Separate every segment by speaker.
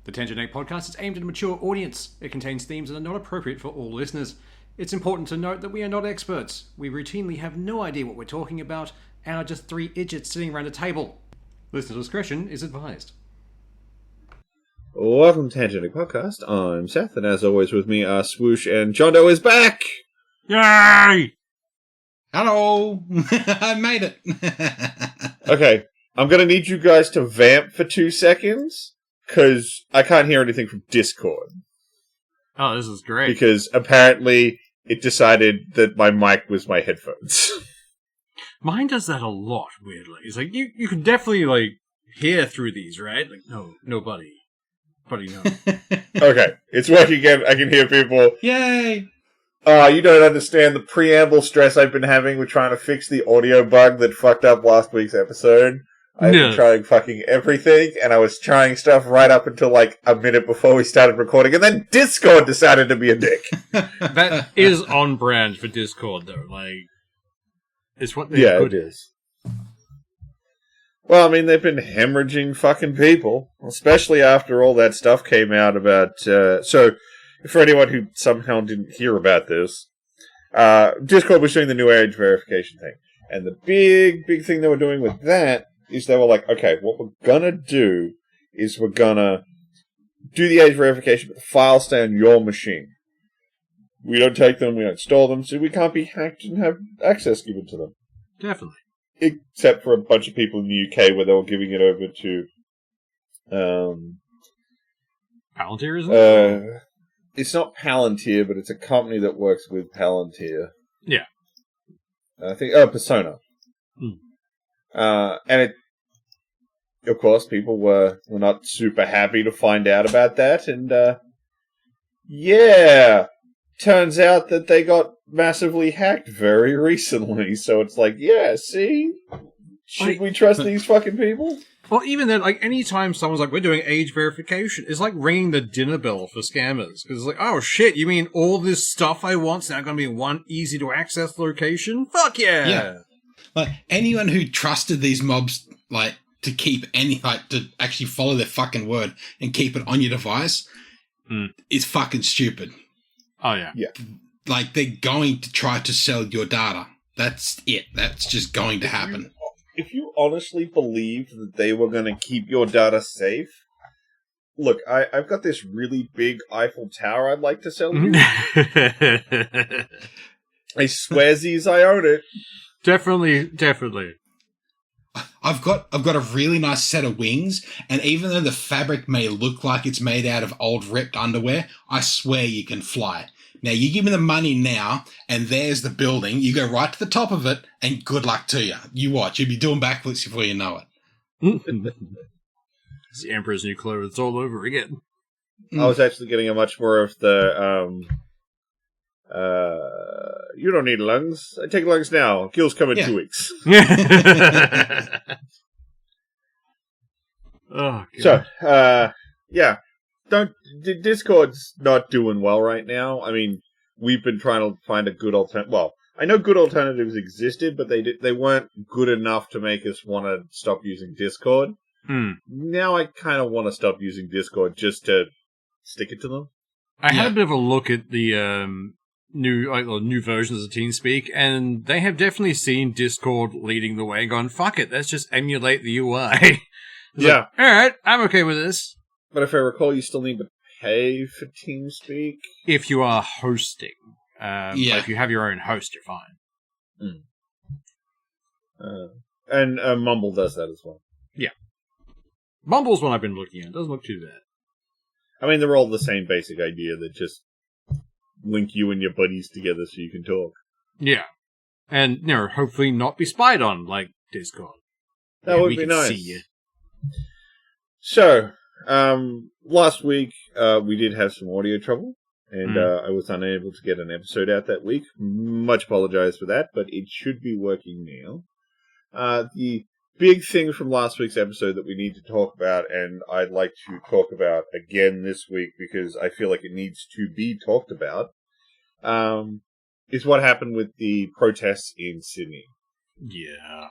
Speaker 1: The Tangent 8 podcast is aimed at a mature audience. It contains themes that are not appropriate for all listeners. It's important to note that we are not experts. We routinely have no idea what we're talking about and are just three idiots sitting around a table. Listener discretion is advised.
Speaker 2: Welcome to Tangent 8 podcast. I'm Seth, and as always with me are Swoosh, and Jondoe is back!
Speaker 3: Yay! Hello! I made it!
Speaker 2: Okay, I'm gonna need you guys to vamp for 2 seconds, because I can't hear anything from Discord.
Speaker 3: Oh, this is great.
Speaker 2: Because apparently it decided that my mic was my headphones.
Speaker 3: Mine does that a lot, weirdly. It's like, you can definitely, hear through these, right? Nobody. Buddy, no.
Speaker 2: Okay, it's working again. I can hear people.
Speaker 3: Yay!
Speaker 2: You don't understand the preamble stress I've been having with trying to fix the audio bug that fucked up last week's episode. I've been trying fucking everything, and I was trying stuff right up until a minute before we started recording, and then Discord decided to be a dick.
Speaker 3: That is on brand for Discord, though. It's what they
Speaker 2: it is. Well, I mean, they've been hemorrhaging fucking people, especially after all that stuff came out about... So, for anyone who somehow didn't hear about this, Discord was doing the new age verification thing. And the big thing they were doing with that is they were like, okay, what we're gonna do is we're gonna do the age verification, but the files stay on your machine. We don't take them, we don't store them, so we can't be hacked and have access given to them.
Speaker 3: Definitely.
Speaker 2: Except for a bunch of people in the UK where they were giving it over to...
Speaker 3: Palantir, isn't it?
Speaker 2: It's not Palantir, but it's a company that works with Palantir.
Speaker 3: Yeah.
Speaker 2: I think... Persona. And it... Of course, people were not super happy to find out about that, and, turns out that they got massively hacked very recently, so it's like, see? Should we trust these fucking people?
Speaker 3: Well, even then, anytime someone's like, we're doing age verification, it's like ringing the dinner bell for scammers. Because it's like, oh shit, you mean all this stuff I want's now going to be in one easy-to-access location? Fuck yeah!
Speaker 4: Yeah. Anyone who trusted these mobs, to keep to actually follow their fucking word and keep it on your device is fucking stupid.
Speaker 3: Oh, yeah.
Speaker 2: Yeah.
Speaker 4: They're going to try to sell your data. That's it. That's just going to happen.
Speaker 2: If you honestly believed that they were going to keep your data safe, look, I've got this really big Eiffel Tower I'd like to sell you. I swearsies I own it.
Speaker 3: Definitely.
Speaker 4: I've got a really nice set of wings, and even though the fabric may look like it's made out of old ripped underwear, I swear you can fly. Now, you give me the money now, and there's the building. You go right to the top of it, and good luck to you. You watch. You'll be doing backflips before you know it.
Speaker 3: It's the Emperor's New Clothes all over again.
Speaker 2: I was actually getting a much more of the, you don't need lungs. I take lungs now. Gills come in 2 weeks.
Speaker 3: Oh,
Speaker 2: God. So, Discord's not doing well right now. I mean, we've been trying to find a good alternative. Well, I know good alternatives existed, but they weren't good enough to make us want to stop using Discord. Now I kind of want to stop using Discord just to stick it to them.
Speaker 3: I had a bit of a look at the new versions of TeamSpeak, and they have definitely seen Discord leading the way and gone, fuck it, let's just emulate the UI. Alright, I'm okay with this.
Speaker 2: But if I recall, you still need to pay for TeamSpeak?
Speaker 3: If you are hosting. But if you have your own host, you're fine.
Speaker 2: And Mumble does that as well.
Speaker 3: Yeah. Mumble's one I've been looking at. Doesn't look too bad.
Speaker 2: I mean, they're all the same basic idea that just link you and your buddies together so you can talk.
Speaker 3: Yeah. And, hopefully not be spied on like Discord.
Speaker 2: That would be nice. See you. So, last week, we did have some audio trouble, and I was unable to get an episode out that week. Much apologize for that, but it should be working now. The big thing from last week's episode that we need to talk about, and I'd like to talk about again this week because I feel like it needs to be talked about, is what happened with the protests in Sydney.
Speaker 3: Yeah.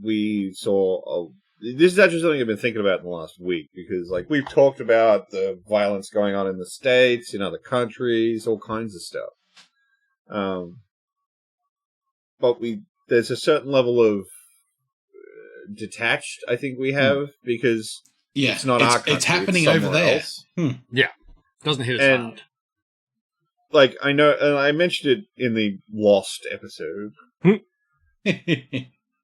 Speaker 2: We saw this is actually something I've been thinking about in the last week, because, like, we've talked about the violence going on in the States, in other countries, all kinds of stuff. But there's a certain level of detached, I think we have, because it's not our country.
Speaker 4: It's happening over there.
Speaker 2: Else.
Speaker 3: Yeah. Doesn't hit us hard.
Speaker 2: Like, I know, and I mentioned it in the Lost episode.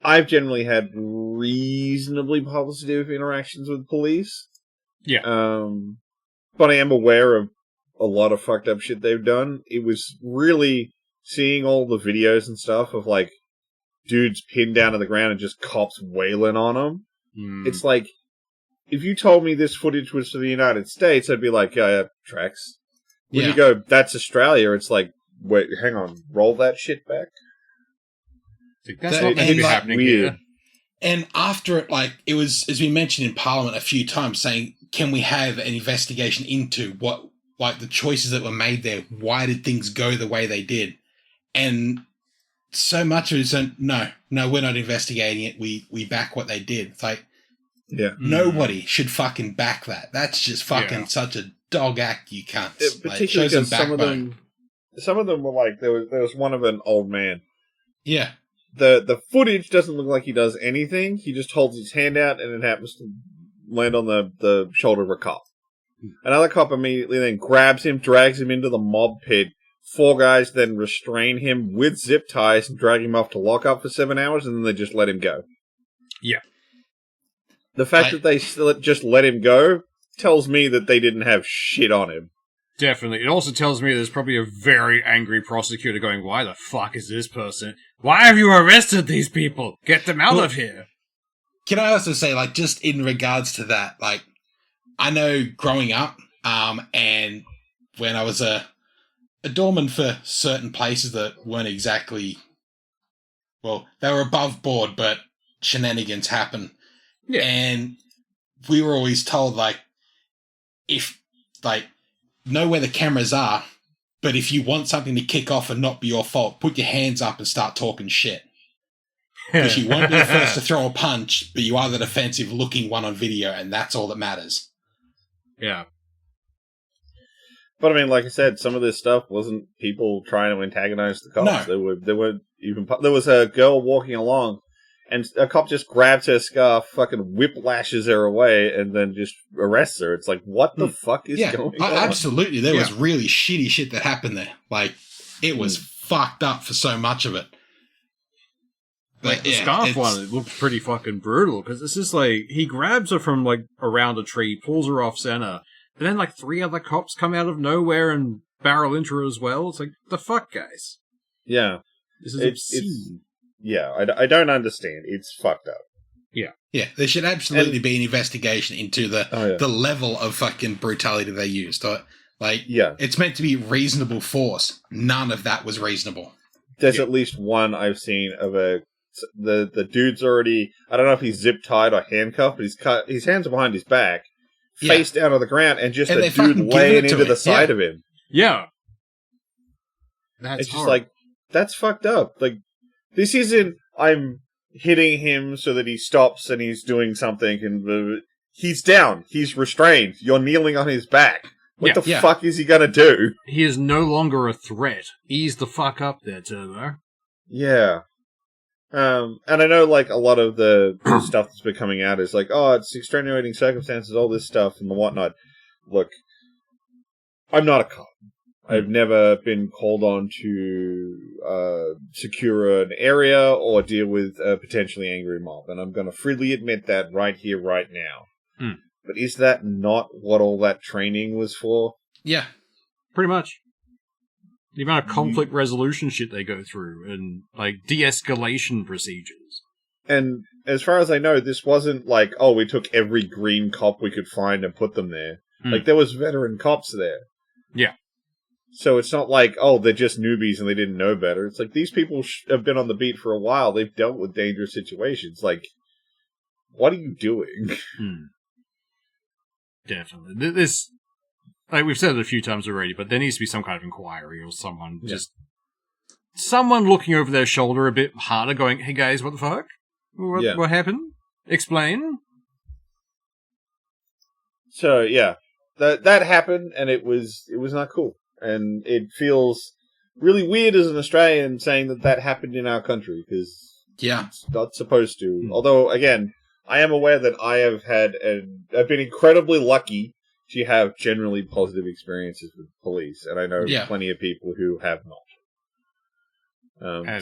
Speaker 2: I've generally had reasonably positive interactions with police.
Speaker 3: Yeah.
Speaker 2: But I am aware of a lot of fucked up shit they've done. It was really seeing all the videos and stuff of, like, dudes pinned down to the ground and just cops wailing on them. It's like, if you told me this footage was for the United States, I'd be like, yeah, tracks. When you go, that's Australia, it's like, wait, hang on, roll that shit back.
Speaker 3: That's not meant to be happening here.
Speaker 4: And after it, like, it's been mentioned in Parliament a few times saying, can we have an investigation into what, like, the choices that were made there? Why did things go the way they did? And so much of it is, no, we're not investigating it. We back what they did. It's like, nobody should fucking back that. That's just fucking such a dog act, you can't.
Speaker 2: Particularly because some of them were like, there was one of an old man.
Speaker 4: Yeah.
Speaker 2: The footage doesn't look like he does anything. He just holds his hand out and it happens to land on the shoulder of a cop. Another cop immediately then grabs him, drags him into the mob pit. 4 guys then restrain him with zip ties and drag him off to lock up for 7 hours, and then they just let him go.
Speaker 3: Yeah.
Speaker 2: The fact that they just let him go tells me that they didn't have shit on him.
Speaker 3: Definitely. It also tells me there's probably a very angry prosecutor going, why the fuck is this person? Why have you arrested these people? Get them out of here.
Speaker 4: Can I also say, like, just in regards to that, like, I know growing up, and when I was a doorman for certain places that weren't exactly, well, they were above board, but shenanigans happen.
Speaker 3: Yeah.
Speaker 4: And we were always told, like, know where the cameras are, but if you want something to kick off and not be your fault, put your hands up and start talking shit. Because you won't be the first to throw a punch, but you are the defensive looking one on video, and that's all that matters.
Speaker 3: Yeah.
Speaker 2: But I mean, like I said, some of this stuff wasn't people trying to antagonize the cops.
Speaker 4: No.
Speaker 2: There was a girl walking along, and a cop just grabs her scarf, fucking whiplashes her away, and then just arrests her. It's like, what the fuck is going on?
Speaker 4: Absolutely. There was really shitty shit that happened there. Like, it was fucked up for so much of it.
Speaker 3: Like, the scarf one, it looked pretty fucking brutal, because it's just like, he grabs her from, like, around a tree, pulls her off center, and then, like, 3 other cops come out of nowhere and barrel into her as well. It's like, the fuck, guys?
Speaker 2: Yeah.
Speaker 3: This is obscene.
Speaker 2: I don't understand. It's fucked up.
Speaker 4: Yeah. Yeah, there should absolutely be an investigation into the level of fucking brutality they used. It's meant to be reasonable force. None of that was reasonable.
Speaker 2: There's at least one I've seen of the dude's already, I don't know if he's zip-tied or handcuffed, but he's cut, his hands are behind his back, face down on the ground, and just a dude laying into the side of him.
Speaker 3: Yeah. That's
Speaker 2: it's just like, that's fucked up. Like, this isn't, I'm hitting him so that he stops and he's doing something, and he's down, he's restrained, you're kneeling on his back. What the fuck is he gonna do?
Speaker 3: He is no longer a threat. Ease the fuck up there, Turbo.
Speaker 2: Yeah. And I know, like, a lot of the stuff that's been coming out is like, oh, it's extenuating circumstances, all this stuff and whatnot. Look, I'm not a cop. I've never been called on to secure an area or deal with a potentially angry mob, and I'm going to freely admit that right here, right now. But is that not what all that training was for?
Speaker 4: Yeah.
Speaker 3: Pretty much. The amount of conflict resolution shit they go through, and, like, de-escalation procedures.
Speaker 2: And as far as I know, this wasn't like, oh, we took every green cop we could find and put them there. Like, there was veteran cops there.
Speaker 3: Yeah.
Speaker 2: So it's not like, oh, they're just newbies and they didn't know better. It's like, these people have been on the beat for a while. They've dealt with dangerous situations. Like, what are you doing?
Speaker 3: Definitely. This, like we've said it a few times already, but there needs to be some kind of inquiry or someone looking over their shoulder a bit harder going, hey guys, what the fuck? What happened? Explain?
Speaker 2: So yeah, that happened, and it was not cool, and it feels really weird as an Australian saying that happened in our country because it's not supposed to. Although again, I am aware that I've been incredibly lucky to have generally positive experiences with police, and I know plenty of people who have not.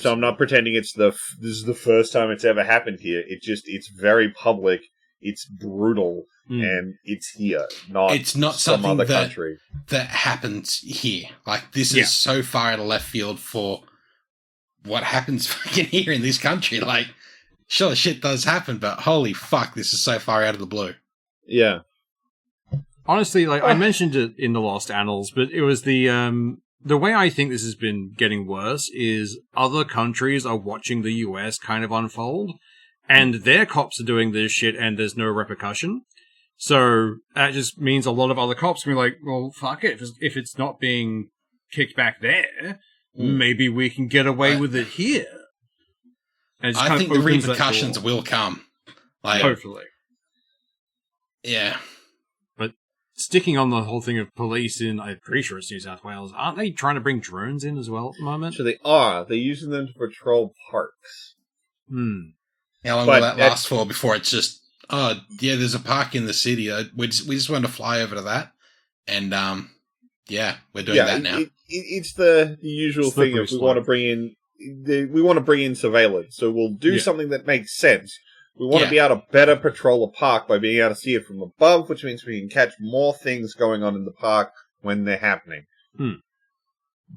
Speaker 2: So I'm not pretending this is the first time it's ever happened here. It's very public, it's brutal, and it's here. It's not some
Speaker 4: something
Speaker 2: other country
Speaker 4: that happens here. Like this is so far out of left field for what happens fucking here in this country. Like, sure, shit does happen, but holy fuck, this is so far out of the blue.
Speaker 2: Yeah.
Speaker 3: Honestly, like I mentioned it in the Lost Annals, but it was the way I think this has been getting worse is other countries are watching the US kind of unfold, and their cops are doing this shit and there's no repercussion. So that just means a lot of other cops can be like, well, fuck it. If it's not being kicked back there, maybe we can get away with it here. And
Speaker 4: I think the repercussions will come. Like,
Speaker 3: hopefully.
Speaker 4: Yeah.
Speaker 3: Sticking on the whole thing of police in, I'm pretty sure it's New South Wales, aren't they trying to bring drones in as well at the moment?
Speaker 2: So they are. They're using them to patrol parks.
Speaker 4: How long will that last for before it's just, there's a park in the city. We just want to fly over to that. And, we're doing that now.
Speaker 2: It's the usual thing of we want to bring in surveillance. So we'll do something that makes sense. We want to be able to better patrol a park by being able to see it from above, which means we can catch more things going on in the park when they're happening.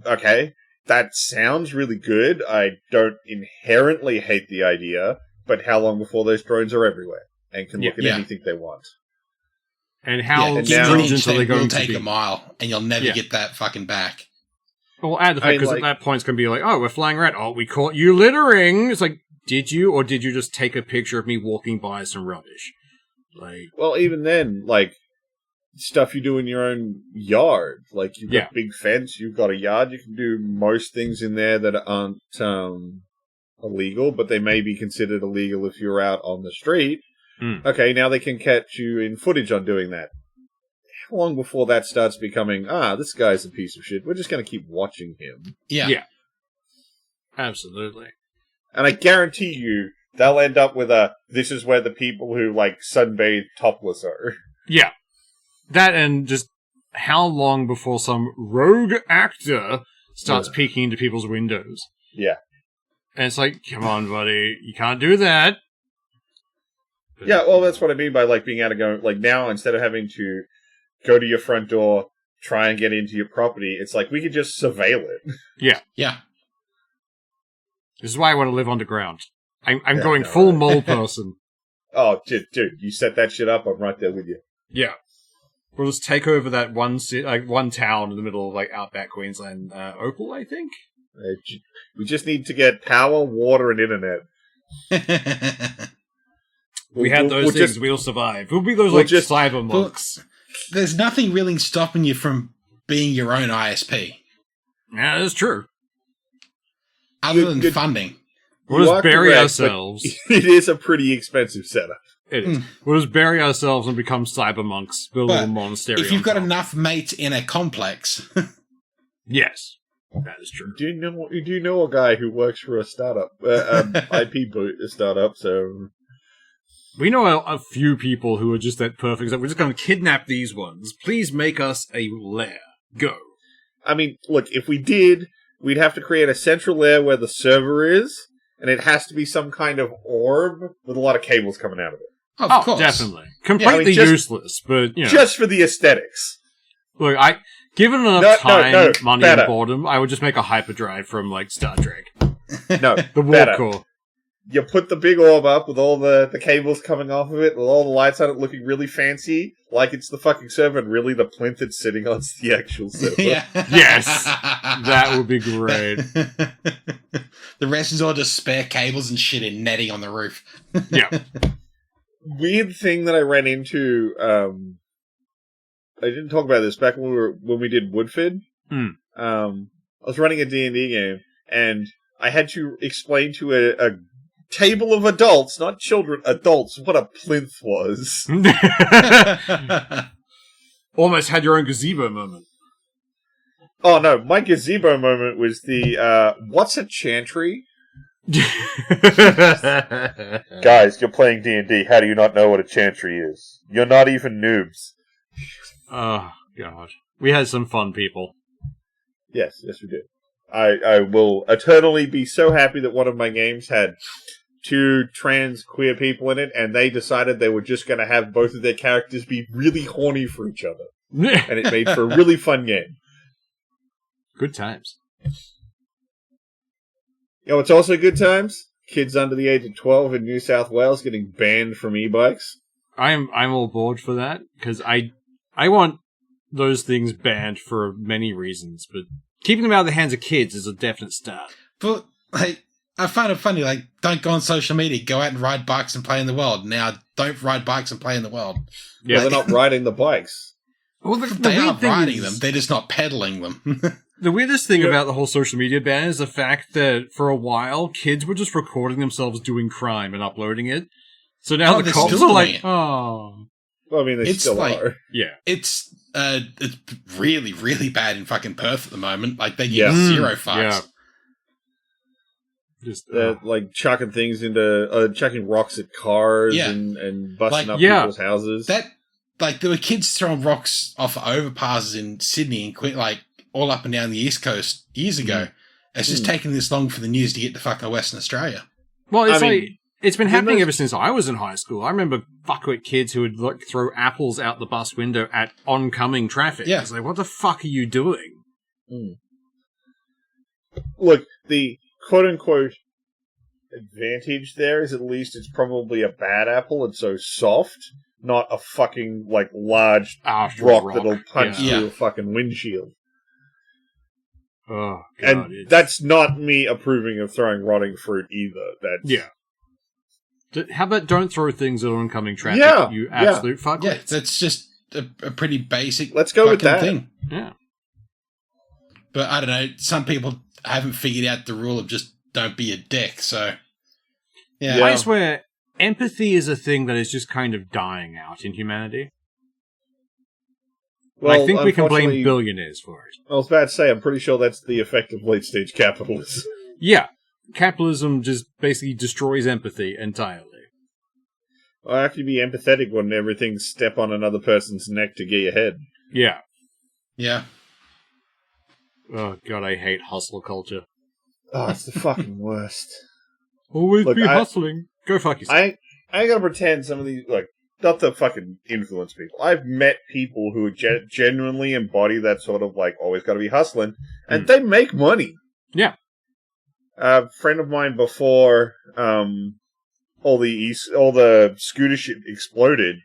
Speaker 2: Okay, that sounds really good. I don't inherently hate the idea, but how long before those drones are everywhere and can look at anything they want?
Speaker 3: And how stringent are they going to be?
Speaker 4: It'll take a mile, and you'll never get that fucking back.
Speaker 3: Well, add the fact, because at that point it's going to be like, oh, we're flying around. Oh, we caught you littering. It's like, did you just take a picture of me walking by some rubbish? Like,
Speaker 2: well, even then, like, stuff you do in your own yard. Like, you've got a big fence, you've got a yard, you can do most things in there that aren't illegal, but they may be considered illegal if you're out on the street. Okay, now they can catch you in footage on doing that. How long before that starts becoming, this guy's a piece of shit, we're just going to keep watching him?
Speaker 3: Yeah. Absolutely.
Speaker 2: And I guarantee you, they'll end up with this is where the people who, like, sunbathe topless are. Yeah.
Speaker 3: That, and just how long before some rogue actor starts peeking into people's windows.
Speaker 2: Yeah.
Speaker 3: And it's like, come on, buddy, you can't do that.
Speaker 2: But, yeah, well, that's what I mean by, like, being able to go, like, now, instead of having to go to your front door, try and get into your property, it's like, we could just surveil it.
Speaker 3: Yeah.
Speaker 4: Yeah.
Speaker 3: This is why I want to live underground. I'm going full mole person.
Speaker 2: Oh, dude, you set that shit up, I'm right there with you.
Speaker 3: Yeah. We'll just take over that one town in the middle of, like, outback Queensland. Opal, I think?
Speaker 2: We just need to get power, water, and internet.
Speaker 3: We had those things, we'll survive. We'll be those, cyber monks.
Speaker 4: There's nothing really stopping you from being your own ISP.
Speaker 3: Yeah, that's true.
Speaker 4: Other than funding.
Speaker 3: We'll just bury ourselves.
Speaker 2: It is a pretty expensive setup.
Speaker 3: It is. We'll just bury ourselves and become cyber monks. Build a little monastery.
Speaker 4: If you've got enough mates in a complex.
Speaker 3: Yes. That is true.
Speaker 2: You do know a guy who works for a startup, IP startup, so...
Speaker 3: We know a few people who are just that perfect. We're just going to kidnap these ones. Please make us a lair. Go.
Speaker 2: I mean, look, if we did... We'd have to create a central layer where the server is, and it has to be some kind of orb with a lot of cables coming out of it.
Speaker 4: Of course.
Speaker 3: Definitely. Completely useless, but, you know.
Speaker 2: Just for the aesthetics.
Speaker 3: Look, given enough time, money, and boredom, I would just make a hyperdrive from, like, Star Trek.
Speaker 2: No,
Speaker 3: the warp core.
Speaker 2: You put the big orb up with all the cables coming off of it, with all the lights on it looking really fancy, like it's the fucking server, and really the plinth it's sitting on is the actual server.
Speaker 3: Yeah. Yes! That would be great.
Speaker 4: The rest is all just spare cables and shit in netting on the roof.
Speaker 3: Yeah.
Speaker 2: Weird thing that I ran into, I didn't talk about this back when we did Woodford. I was running a D&D game, and I had to explain to a table of adults, not children, adults, what a plinth was.
Speaker 3: Almost had your own gazebo moment.
Speaker 2: Oh no, my gazebo moment was the what's a chantry? Guys, you're playing D&D. How do you not know what a chantry is? You're not even noobs.
Speaker 3: Oh, God. We had some fun people.
Speaker 2: Yes, we did. I will eternally be so happy that one of my games had 2 trans queer people in it, and they decided they were just going to have both of their characters be really horny for each other. And it made for a really fun game.
Speaker 3: Good times.
Speaker 2: You know, it's also good times. Kids under the age of 12 in New South Wales getting banned from e-bikes.
Speaker 3: I'm all aboard for that, because I want those things banned for many reasons, but keeping them out of the hands of kids is a definite start.
Speaker 4: But, like, I find it funny, like, don't go on social media, go out and ride bikes and play in the world. Now, don't ride bikes and play in the world.
Speaker 2: Yeah, well, they're not riding the bikes.
Speaker 3: Well,
Speaker 4: they are riding them, they're just not pedaling them.
Speaker 3: The weirdest thing about the whole social media ban is the fact that for a while, kids were just recording themselves doing crime and uploading it. So now the cops are like, oh.
Speaker 2: Well, I mean, they still are.
Speaker 3: Yeah.
Speaker 4: It's really, really bad in fucking Perth at the moment. Like, they get 0 fucks. Yeah.
Speaker 2: Just like chucking things into, chucking rocks at cars and busting up people's houses.
Speaker 4: There were kids throwing rocks off overpasses in Sydney and like all up and down the East Coast years ago. It's just taken this long for the news to get to fucking Western Australia.
Speaker 3: Well, it's been happening ever since I was in high school. I remember fuckwit kids who would like throw apples out the bus window at oncoming traffic. Yeah. It's like, what the fuck are you doing?
Speaker 2: Look, the quote-unquote advantage there is at least it's probably a bad apple. It's so soft, not a fucking, like, large rock that'll punch through a fucking windshield.
Speaker 3: Oh, God,
Speaker 2: and that's not me approving of throwing rotting fruit either.
Speaker 3: How about don't throw things at oncoming traffic, you absolute fuckwits?
Speaker 4: Yeah, that's just a pretty basic
Speaker 2: Let's go with that
Speaker 4: thing.
Speaker 3: Yeah.
Speaker 4: But I don't know, some people haven't figured out the rule of just don't be a dick, so... Yeah.
Speaker 3: I swear, empathy is a thing that is just kind of dying out in humanity. Well, I think we can blame billionaires for it.
Speaker 2: I was about to say, I'm pretty sure that's the effect of late-stage capitalism.
Speaker 3: Yeah. Capitalism just basically destroys empathy entirely.
Speaker 2: Well, how can you be empathetic when everything's step on another person's neck to get ahead?
Speaker 3: Yeah.
Speaker 4: Yeah.
Speaker 3: Oh, God, I hate hustle culture.
Speaker 2: Oh, it's the fucking worst.
Speaker 3: Always be hustling. Go fuck yourself.
Speaker 2: I ain't gonna pretend some of these, like, not to fucking influence people. I've met people who genuinely embody that sort of, like, always gotta be hustling, and they make money.
Speaker 3: Yeah.
Speaker 2: A friend of mine before all the scooter shit exploded,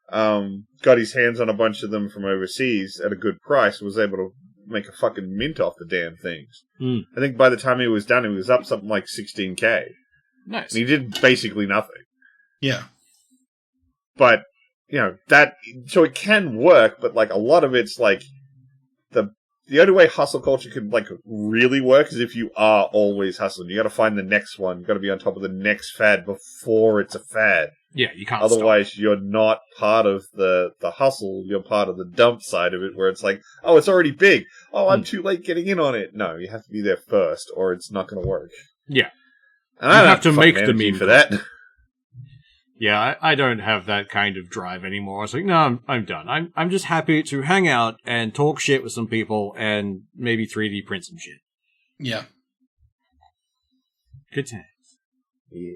Speaker 2: got his hands on a bunch of them from overseas at a good price, and was able to make a fucking mint off the damn things. I think by the time he was done, he was up something like 16K.
Speaker 3: Nice.
Speaker 2: And he did basically nothing.
Speaker 4: Yeah.
Speaker 2: But, you know, so it can work, but, like, a lot of it's, like, the only way hustle culture can, like, really work is if you are always hustling. You gotta find the next one. You gotta be on top of the next fad before it's a fad.
Speaker 3: Yeah, you can't
Speaker 2: Otherwise, you're not part of the hustle. You're part of the dump side of it, where it's like, oh, it's already big. Oh, I'm too late getting in on it. No, you have to be there first, or it's not gonna work.
Speaker 3: Yeah.
Speaker 2: And I
Speaker 3: don't have to make the meme
Speaker 2: for that.
Speaker 3: Yeah, I don't have that kind of drive anymore. It's like, no, I'm done. I'm just happy to hang out and talk shit with some people and maybe 3D print some shit.
Speaker 4: Yeah.
Speaker 3: Good times.
Speaker 2: Yeah.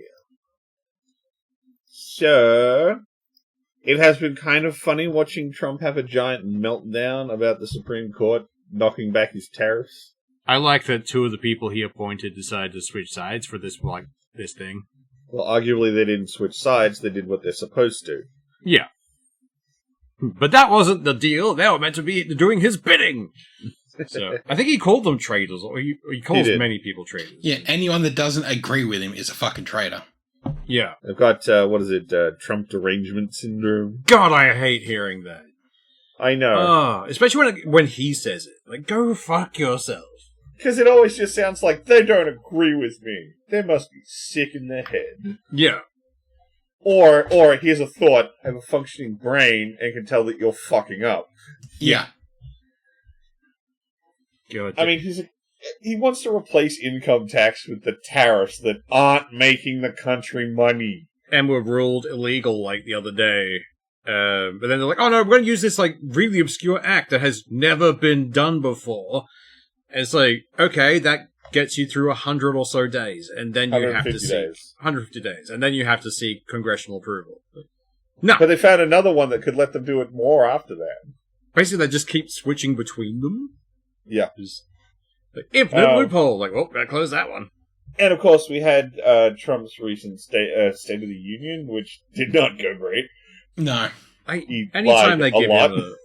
Speaker 2: So, it has been kind of funny watching Trump have a giant meltdown about the Supreme Court knocking back his tariffs.
Speaker 3: I like that 2 of the people he appointed decided to switch sides for this thing.
Speaker 2: Well, arguably they didn't switch sides, they did what they're supposed to.
Speaker 3: Yeah. But that wasn't the deal. They were meant to be doing his bidding. So I think he called them traitors, or he calls many people traitors.
Speaker 4: Yeah, anyone that doesn't agree with him is a fucking traitor.
Speaker 3: Yeah.
Speaker 2: They've got, Trump derangement syndrome.
Speaker 3: God, I hate hearing that.
Speaker 2: I know.
Speaker 3: Especially when he says it. Like, go fuck yourself.
Speaker 2: Because it always just sounds like they don't agree with me. They must be sick in the head.
Speaker 3: Yeah.
Speaker 2: Or here's a thought: have a functioning brain and can tell that you're fucking up.
Speaker 4: Yeah.
Speaker 3: God,
Speaker 2: I mean, he wants to replace income tax with the tariffs that aren't making the country money.
Speaker 3: and were ruled illegal like the other day. But then they're like, oh no, we're going to use this like really obscure act that has never been done before. And it's like, okay, that gets you through 100 or so days, and then you have to see 150 days, and then you have to seek congressional approval. No,
Speaker 2: But they found another one that could let them do it more after that.
Speaker 3: basically they just keep switching between them.
Speaker 2: Yeah.
Speaker 3: Just, like, infinite loophole. Like, well, gotta close that one.
Speaker 2: And of course, we had Trump's recent State of the Union, which did not go great.
Speaker 4: No.
Speaker 3: Anytime they give
Speaker 2: lot.
Speaker 3: him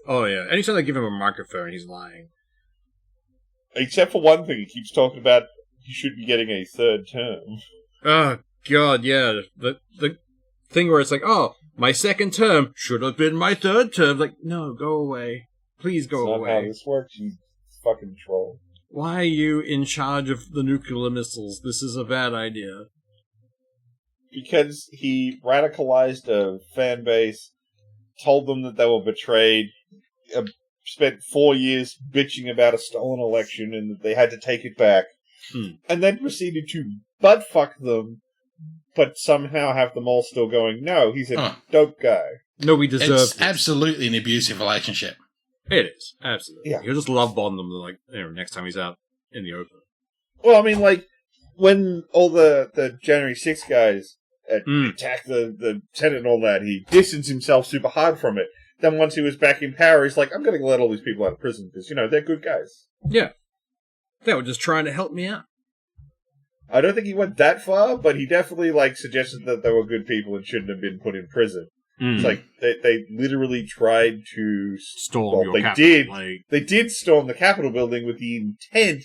Speaker 3: anytime they give him a microphone, he's lying.
Speaker 2: Except for one thing, he keeps talking about he should be getting a third term.
Speaker 3: Oh God, yeah. The thing where it's like, oh, my second term should have been my third term. Like, no, go away. Please go
Speaker 2: That's not how
Speaker 3: away.
Speaker 2: this works, you fucking troll.
Speaker 3: Why are you in charge of the nuclear missiles? This is a bad idea.
Speaker 2: Because he radicalized a fan base, told them that they were betrayed, spent 4 years bitching about a stolen election and that they had to take it back, and then proceeded to butt-fuck them, but somehow have them all still going, no, he's a dope guy.
Speaker 3: No, we deserve
Speaker 4: It's absolutely an abusive relationship.
Speaker 3: It is, absolutely.
Speaker 2: Yeah.
Speaker 3: He'll just love bomb them like, next time he's out in the open.
Speaker 2: Well, I mean, like, when all the January 6th guys attacked the Senate and all that, he distanced himself super hard from it. Then once he was back in power, he's like, I'm going to let all these people out of prison because, they're good guys.
Speaker 3: Yeah. They were just trying to help me out.
Speaker 2: I don't think he went that far, but he definitely, suggested that they were good people and shouldn't have been put in prison. It's like, they literally tried to
Speaker 3: storm your Capitol.
Speaker 2: They did storm the Capitol building with the intent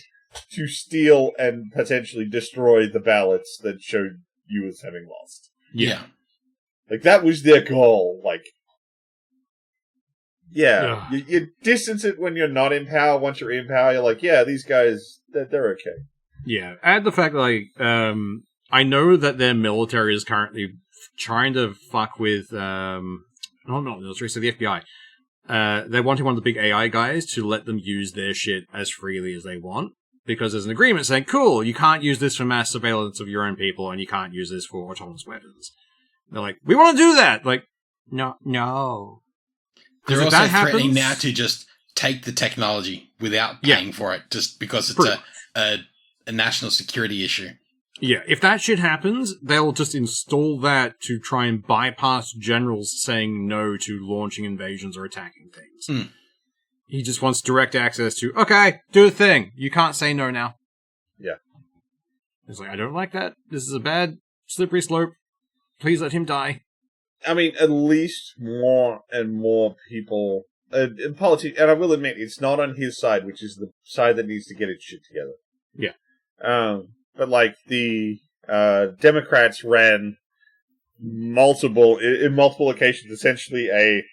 Speaker 2: to steal and potentially destroy the ballots that showed you as having lost.
Speaker 4: Yeah.
Speaker 2: That was their goal. You distance it when you're not in power. Once you're in power, you're like, yeah, these guys, they're okay.
Speaker 3: Yeah, add the fact that, I know that their military is currently trying to fuck with, not military, so the FBI. They're wanting one of the big AI guys to let them use their shit as freely as they want. Because there's an agreement saying, cool, you can't use this for mass surveillance of your own people, and you can't use this for autonomous weapons. They're like, we want to do that! Like, no.
Speaker 4: They're also threatening now to just take the technology without paying for it, just because it's a national security issue.
Speaker 3: Yeah, if that shit happens, they'll just install that to try and bypass generals saying no to launching invasions or attacking things. He just wants direct access to, okay, do the thing. You can't say no now.
Speaker 2: Yeah.
Speaker 3: He's like, I don't like that. This is a bad, slippery slope. Please let him die.
Speaker 2: I mean, at least more and more people in politics, and I will admit, it's not on his side, which is the side that needs to get its shit together.
Speaker 3: Yeah.
Speaker 2: But the Democrats ran multiple occasions, essentially a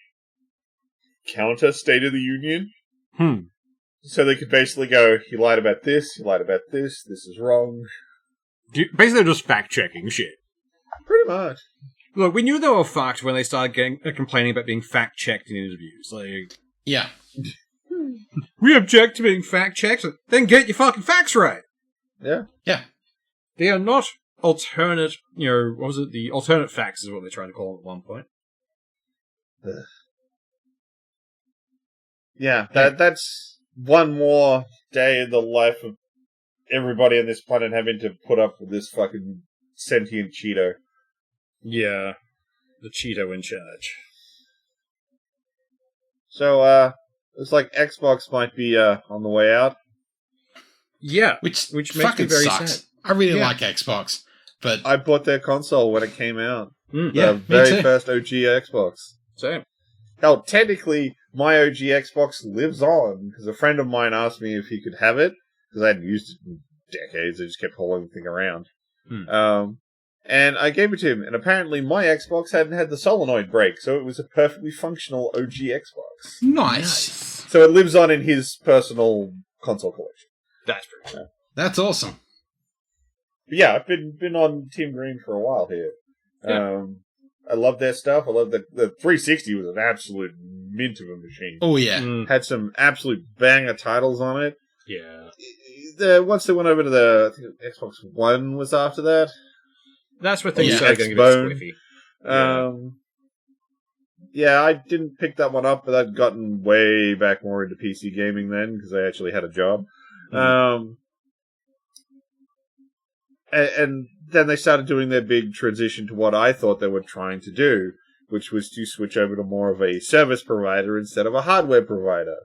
Speaker 2: counter State of the Union. So they could basically go, you lied about this, this is wrong.
Speaker 3: Basically, they're just fact-checking shit.
Speaker 2: Pretty much.
Speaker 3: Look, we knew they were fucked when they started complaining about being fact-checked in interviews.
Speaker 4: Yeah.
Speaker 3: We object to being fact-checked, then get your fucking facts right.
Speaker 2: Yeah.
Speaker 4: Yeah.
Speaker 3: They are not alternate, what was it? The alternate facts is what they tried to call it at one point.
Speaker 2: Yeah, that's one more day in the life of everybody on this planet having to put up with this fucking sentient Cheeto.
Speaker 3: Yeah, the Cheeto in charge.
Speaker 2: So, looks like Xbox might be on the way out.
Speaker 3: Yeah,
Speaker 4: which
Speaker 3: makes
Speaker 4: fucking
Speaker 3: me very
Speaker 4: sucks.
Speaker 3: sad.
Speaker 4: I really like Xbox, but
Speaker 2: I bought their console when it came out.
Speaker 4: Yeah,
Speaker 2: the very
Speaker 4: me too.
Speaker 2: first OG Xbox.
Speaker 3: Same.
Speaker 2: Hell, technically, my OG Xbox lives on, because a friend of mine asked me if he could have it, because I hadn't used it in decades, I just kept hauling the thing around. And I gave it to him, and apparently my Xbox hadn't had the solenoid break, so it was a perfectly functional OG Xbox.
Speaker 4: Nice.
Speaker 2: So it lives on in his personal console collection.
Speaker 3: That's pretty cool.
Speaker 4: That's awesome.
Speaker 2: But yeah, I've been on Team Green for a while here.
Speaker 3: Yeah.
Speaker 2: I love their stuff. I love the 360 was an absolute mint of a machine.
Speaker 4: Oh, yeah.
Speaker 2: Had some absolute banger titles on it.
Speaker 3: Yeah.
Speaker 2: Once they went over to I think Xbox One was after that.
Speaker 3: That's where things
Speaker 2: Yeah.
Speaker 3: started getting a bit
Speaker 2: Xbone.
Speaker 3: squiffy.
Speaker 2: Yeah, I didn't pick that one up, but I'd gotten way back more into PC gaming then because I actually had a job. And then they started doing their big transition to what I thought they were trying to do, which was to switch over to more of a service provider instead of a hardware provider.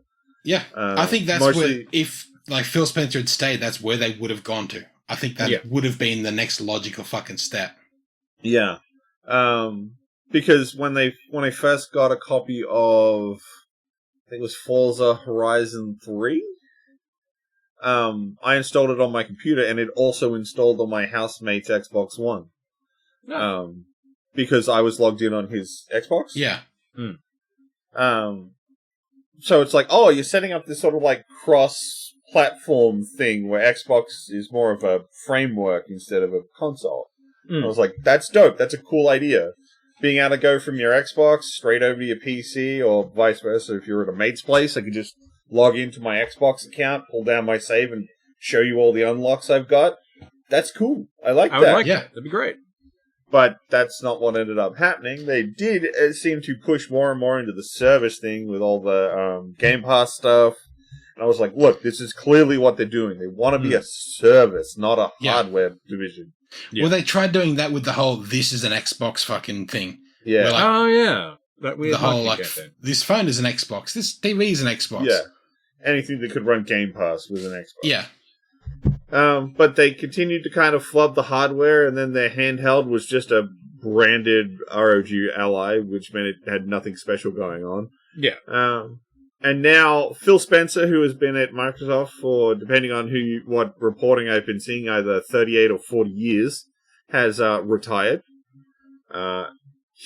Speaker 4: Yeah. I think that's
Speaker 2: mostly,
Speaker 4: where, if like Phil Spencer had stayed, that's where they would have gone to. I think that would have been the next logical fucking step.
Speaker 2: Yeah. Because when I first got a copy of, I think it was Forza Horizon 3, I installed it on my computer, and it also installed on my housemate's Xbox One. Because I was logged in on his Xbox.
Speaker 4: Yeah.
Speaker 2: So it's like, oh, you're setting up this sort of like cross-platform thing where Xbox is more of a framework instead of a console. I was like, that's dope. That's a cool idea. Being able to go from your Xbox straight over to your PC or vice versa. If you're at a mate's place, I could just log into my Xbox account, pull down my save, and show you all the unlocks I've got. That's cool. I like that.
Speaker 3: I would like that. That'd be great.
Speaker 2: But that's not what ended up happening. They did seem to push more and more into the service thing with all the Game Pass stuff. And I was like, look, this is clearly what they're doing. They want to be a service, not a hardware division.
Speaker 4: Yeah. Well, they tried doing that with the whole "this is an Xbox" fucking thing.
Speaker 2: Yeah.
Speaker 3: Like, that weird.
Speaker 4: The whole like, this phone is an Xbox. This TV is an Xbox.
Speaker 2: Yeah. Anything that could run Game Pass was an Xbox.
Speaker 4: Yeah.
Speaker 2: But they continued to kind of flub the hardware, and then their handheld was just a branded ROG Ally, which meant it had nothing special going on.
Speaker 3: Yeah.
Speaker 2: And now Phil Spencer, who has been at Microsoft for, depending on what reporting I've been seeing, either 38 or 40 years, has retired.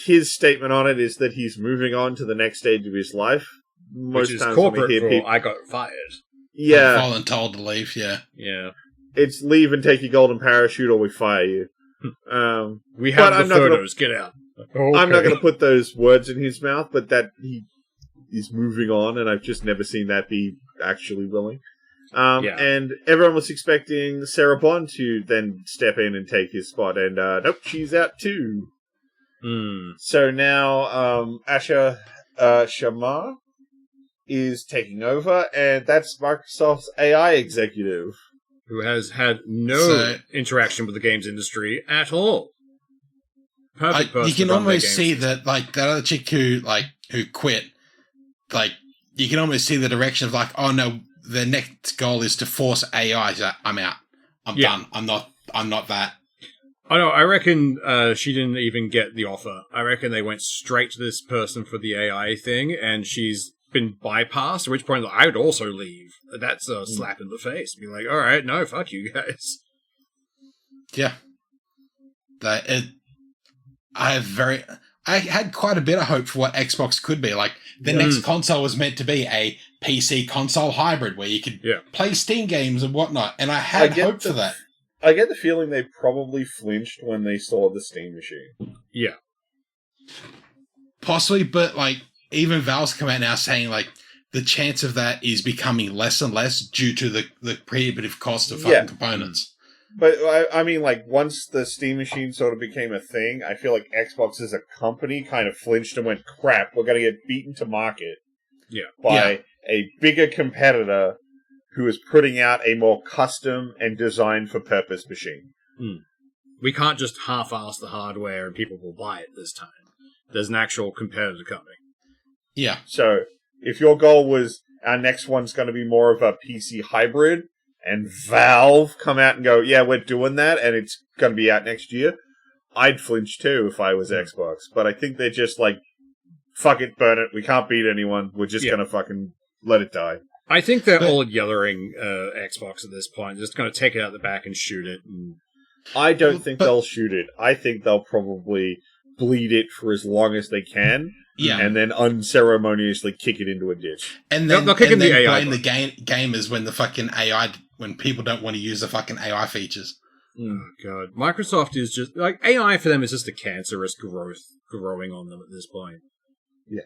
Speaker 2: His statement on it is that he's moving on to the next stage of his life.
Speaker 3: Which is corporate for I got fired.
Speaker 2: Yeah.
Speaker 4: Voluntold to leave, yeah.
Speaker 3: Yeah.
Speaker 2: It's leave and take your golden parachute or we fire you.
Speaker 3: We have the photos, get out. Okay.
Speaker 2: I'm not going to put those words in his mouth, but that he is moving on, and I've just never seen that be actually willing. And everyone was expecting Sarah Bond to then step in and take his spot, and nope, she's out too. So now Asha Sharma is taking over, and that's Microsoft's AI executive.
Speaker 3: Who has had no interaction with the games industry at all. Perfect person.
Speaker 4: You can almost see that, like, that other chick who quit, like, you can almost see the direction of, like, oh no, the next goal is to force AI. So I'm out. I'm done. I'm not that.
Speaker 3: Oh no, I reckon she didn't even get the offer. I reckon they went straight to this person for the AI thing, and she's been bypassed, at which point I would also leave. That's a slap in the face. Be like, alright, no, fuck you guys.
Speaker 4: Yeah. I had quite a bit of hope for what Xbox could be. Like, the next console was meant to be a PC console hybrid where you could play Steam games and whatnot, and I had hope for that.
Speaker 2: I get the feeling they probably flinched when they saw the Steam machine.
Speaker 3: Yeah.
Speaker 4: Possibly, but, like, even Valve's come out now saying, like, the chance of that is becoming less and less due to the prohibitive cost of fucking components.
Speaker 2: But, I mean, like, once the Steam machine sort of became a thing, I feel like Xbox as a company kind of flinched and went, crap, we're going to get beaten to market by a bigger competitor who is putting out a more custom and designed-for-purpose machine.
Speaker 3: We can't just half-ass the hardware and people will buy it this time. There's an actual competitor coming.
Speaker 4: Yeah.
Speaker 2: So, if your goal was, our next one's going to be more of a PC hybrid, and Valve come out and go, yeah, we're doing that, and it's going to be out next year, I'd flinch too if I was Xbox. But I think they're just like, fuck it, burn it, we can't beat anyone, we're just going to fucking let it die.
Speaker 3: I think they're all yellering Xbox at this point. They're just going to take it out the back and shoot it. And...
Speaker 2: I don't think they'll shoot it. I think they'll probably bleed it for as long as they can.
Speaker 4: Yeah.
Speaker 2: And then unceremoniously kick it into a ditch.
Speaker 4: And then
Speaker 3: they'll kick in the AI.
Speaker 4: Blame the gamers when the fucking AI, when people don't want to use the fucking AI features.
Speaker 3: Oh, God. Microsoft is just... Like, AI for them is just a cancerous growing on them at this point.
Speaker 2: Yes.